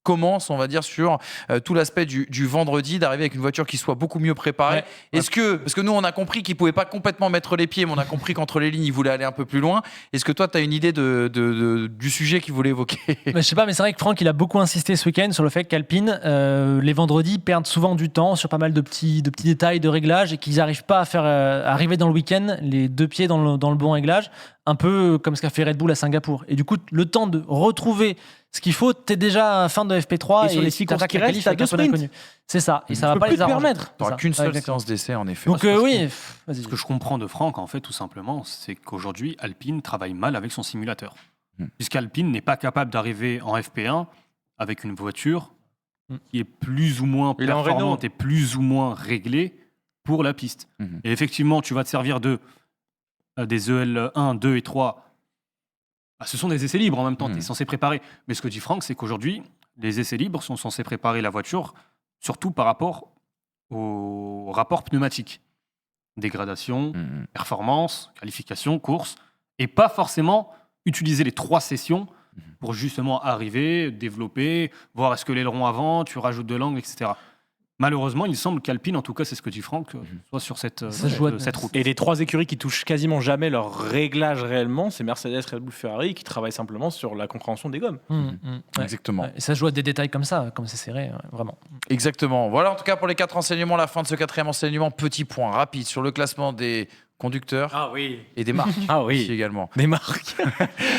Speaker 1: commence, on va dire, sur tout l'aspect du vendredi, d'arriver avec une voiture qui soit beaucoup mieux préparée.
Speaker 4: Ouais.
Speaker 1: Est-ce que, parce que nous, on a compris qu'il ne pouvait pas complètement mettre les pieds, mais on a compris qu'entre les lignes, il voulait aller un peu plus loin. Est-ce que toi, tu as une idée du sujet qu'il voulait évoquer?
Speaker 4: Je sais pas, mais c'est vrai que Franck, il a beaucoup insisté ce week-end sur le fait qu'Alpine, les vendredis, perdent souvent du temps sur pas mal de petits détails de réglage et qu'ils n'arrivent pas à faire arriver dans le week-end les deux pieds dans le bon réglage, un peu comme ce qu'a fait Red Bull à Singapour. Et du coup, le temps de retrouver ce qu'il faut, t'es déjà à fin de FP3
Speaker 2: et sur les 6 courses qui restent, t'as 2 sprints.
Speaker 4: C'est ça, et ça
Speaker 2: Tu
Speaker 4: va
Speaker 2: peux
Speaker 4: pas
Speaker 2: plus
Speaker 4: les
Speaker 2: te
Speaker 4: arranger.
Speaker 2: permettre.
Speaker 1: Tu n'auras qu'une seule séance d'essai, en effet.
Speaker 4: Donc oui, vas-y.
Speaker 3: Ce que je comprends de Franck, en fait, tout simplement, c'est qu'aujourd'hui, Alpine travaille mal avec son simulateur. Puisqu'Alpine n'est pas capable d'arriver en FP1 avec une voiture qui est plus ou moins performante et plus ou moins réglée pour la piste. Et effectivement, tu vas te servir des EL 1, 2 et 3. Ce sont des essais libres en même temps, tu es censé préparer. Mais ce que dit Franck, c'est qu'aujourd'hui, les essais libres sont censés préparer la voiture, surtout par rapport au rapport pneumatique. Dégradation, performance, qualification, course, et pas forcément utiliser les 3 sessions pour justement arriver, développer, voir est-ce que l'aileron avant, tu rajoutes de l'angle, etc. Malheureusement, il semble qu'Alpine, en tout cas, c'est ce que dit Franck, soit sur cette route.
Speaker 2: Et les 3 écuries qui touchent quasiment jamais leur réglage réellement, c'est Mercedes, Red Bull, Ferrari, qui travaillent simplement sur la compréhension des gommes.
Speaker 1: Exactement.
Speaker 4: Et ça se joue à des détails comme ça, comme c'est serré, vraiment.
Speaker 1: Exactement. Voilà en tout cas pour les 4 enseignements, la fin de ce 4e enseignement. Petit point rapide sur le classement des conducteurs et des marques ici également.
Speaker 2: Des marques,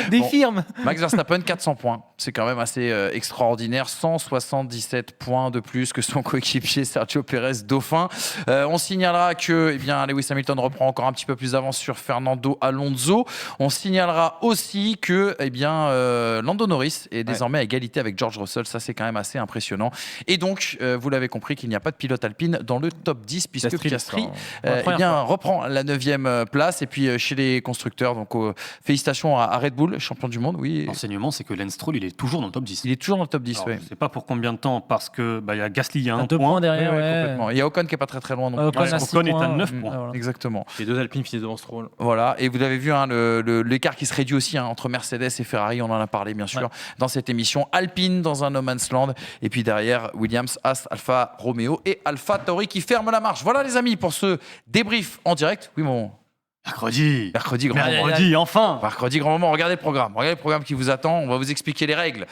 Speaker 2: des firmes.
Speaker 1: Max Verstappen, 400 points. C'est quand même assez extraordinaire. 177 points de plus que son coéquipier Sergio Pérez, dauphin. On signalera que Lewis Hamilton reprend encore un petit peu plus d'avance sur Fernando Alonso. On signalera aussi que Lando Norris est désormais à égalité avec George Russell. Ça, c'est quand même assez impressionnant. Et donc, vous l'avez compris qu'il n'y a pas de pilote alpine dans le top 10 puisque Piastri reprend la 9e place. Et puis chez les constructeurs, donc félicitations à Red Bull, champion du monde. Oui.
Speaker 3: L'enseignement, c'est que Lance Stroll, il est toujours dans le top 10.
Speaker 1: Il est toujours dans le top 10, oui.
Speaker 3: Je ne sais pas pour combien de temps, parce que il y a Gasly, il y a 1
Speaker 4: 2
Speaker 3: point
Speaker 4: derrière.
Speaker 1: Complètement. Il y a Ocon qui n'est pas très très loin. Donc
Speaker 3: Ocon est à 9 points.
Speaker 4: Voilà.
Speaker 1: Exactement.
Speaker 2: Les 2 Alpines finissent devant Stroll.
Speaker 1: Voilà, et vous avez vu l'écart qui se réduit aussi entre Mercedes et Ferrari, on en a parlé bien sûr dans cette émission. Alpine dans un no man's land, et puis derrière Williams, As, Alfa Romeo et Alfa Tauri qui ferment la marche. Voilà les amis pour ce débrief en direct. Oui mon...
Speaker 3: Mercredi,
Speaker 1: grand moment.
Speaker 3: Enfin.
Speaker 1: Mercredi, grand moment. Regardez le programme qui vous attend. On va vous expliquer les règles.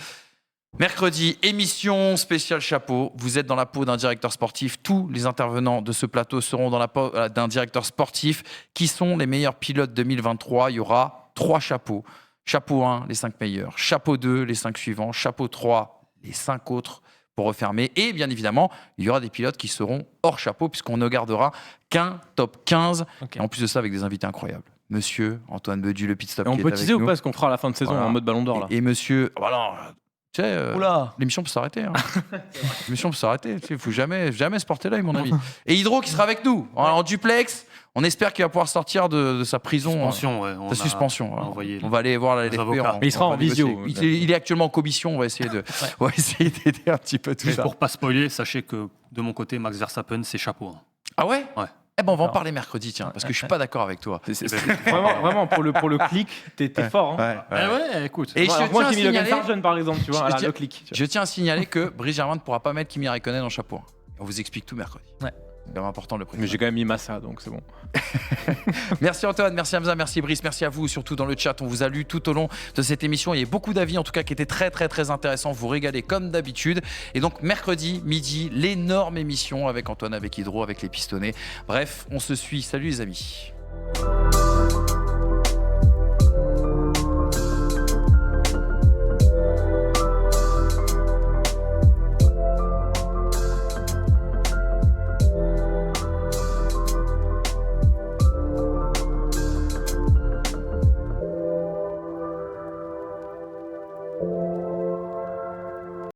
Speaker 1: Mercredi, émission spéciale chapeau. Vous êtes dans la peau d'un directeur sportif. Tous les intervenants de ce plateau seront dans la peau d'un directeur sportif. Qui sont les meilleurs pilotes 2023 ? Il y aura 3 chapeaux. Chapeau 1, les 5 meilleurs. Chapeau 2, les 5 suivants. Chapeau 3, les 5 autres pour refermer. Et bien évidemment, il y aura des pilotes qui seront hors chapeau puisqu'on ne gardera qu'un top 15. Et en plus de ça, avec des invités incroyables. Monsieur Antoine Bedu, le pit stop.
Speaker 2: On peut teaser ou pas ce qu'on fera à la fin de saison en mode Ballon d'Or là.
Speaker 1: Et monsieur... Tu sais, l'émission peut s'arrêter. L'émission peut s'arrêter. Il ne faut jamais se porter l'œil, mon ami. Et Hydro qui sera avec nous en duplex. On espère qu'il va pouvoir sortir de sa prison. Suspension. On va aller voir la LFP.
Speaker 2: Il sera en visio.
Speaker 1: Il est actuellement en commission. On va essayer d'aider un petit peu tout ça.
Speaker 3: Pour pas spoiler, sachez que de mon côté, Max Verstappen, c'est chapeau.
Speaker 1: Ah ouais?
Speaker 3: Ouais.
Speaker 1: On va en parler mercredi, tiens, parce que je suis pas d'accord avec toi.
Speaker 2: Vraiment, pour le clic, t'es fort.
Speaker 3: Écoute.
Speaker 1: Et
Speaker 2: moi qui ai mis Logan Sargent, par exemple, tu vois, le clic.
Speaker 1: Je tiens à signaler que Brice Germain ne pourra pas mettre Kimi Raikkonen en chapeau. On vous explique tout mercredi. C'est important de le préciser.
Speaker 2: Mais j'ai quand même mis Massa, donc c'est bon.
Speaker 1: Merci Antoine, merci Hamza, merci Brice, merci à vous, surtout dans le chat. On vous a lu tout au long de cette émission. Il y a beaucoup d'avis, en tout cas, qui étaient très, très, très intéressants. Vous régalez comme d'habitude. Et donc, mercredi, midi, l'énorme émission avec Antoine, avec Hydro, avec les pistonnés. Bref, on se suit. Salut les amis.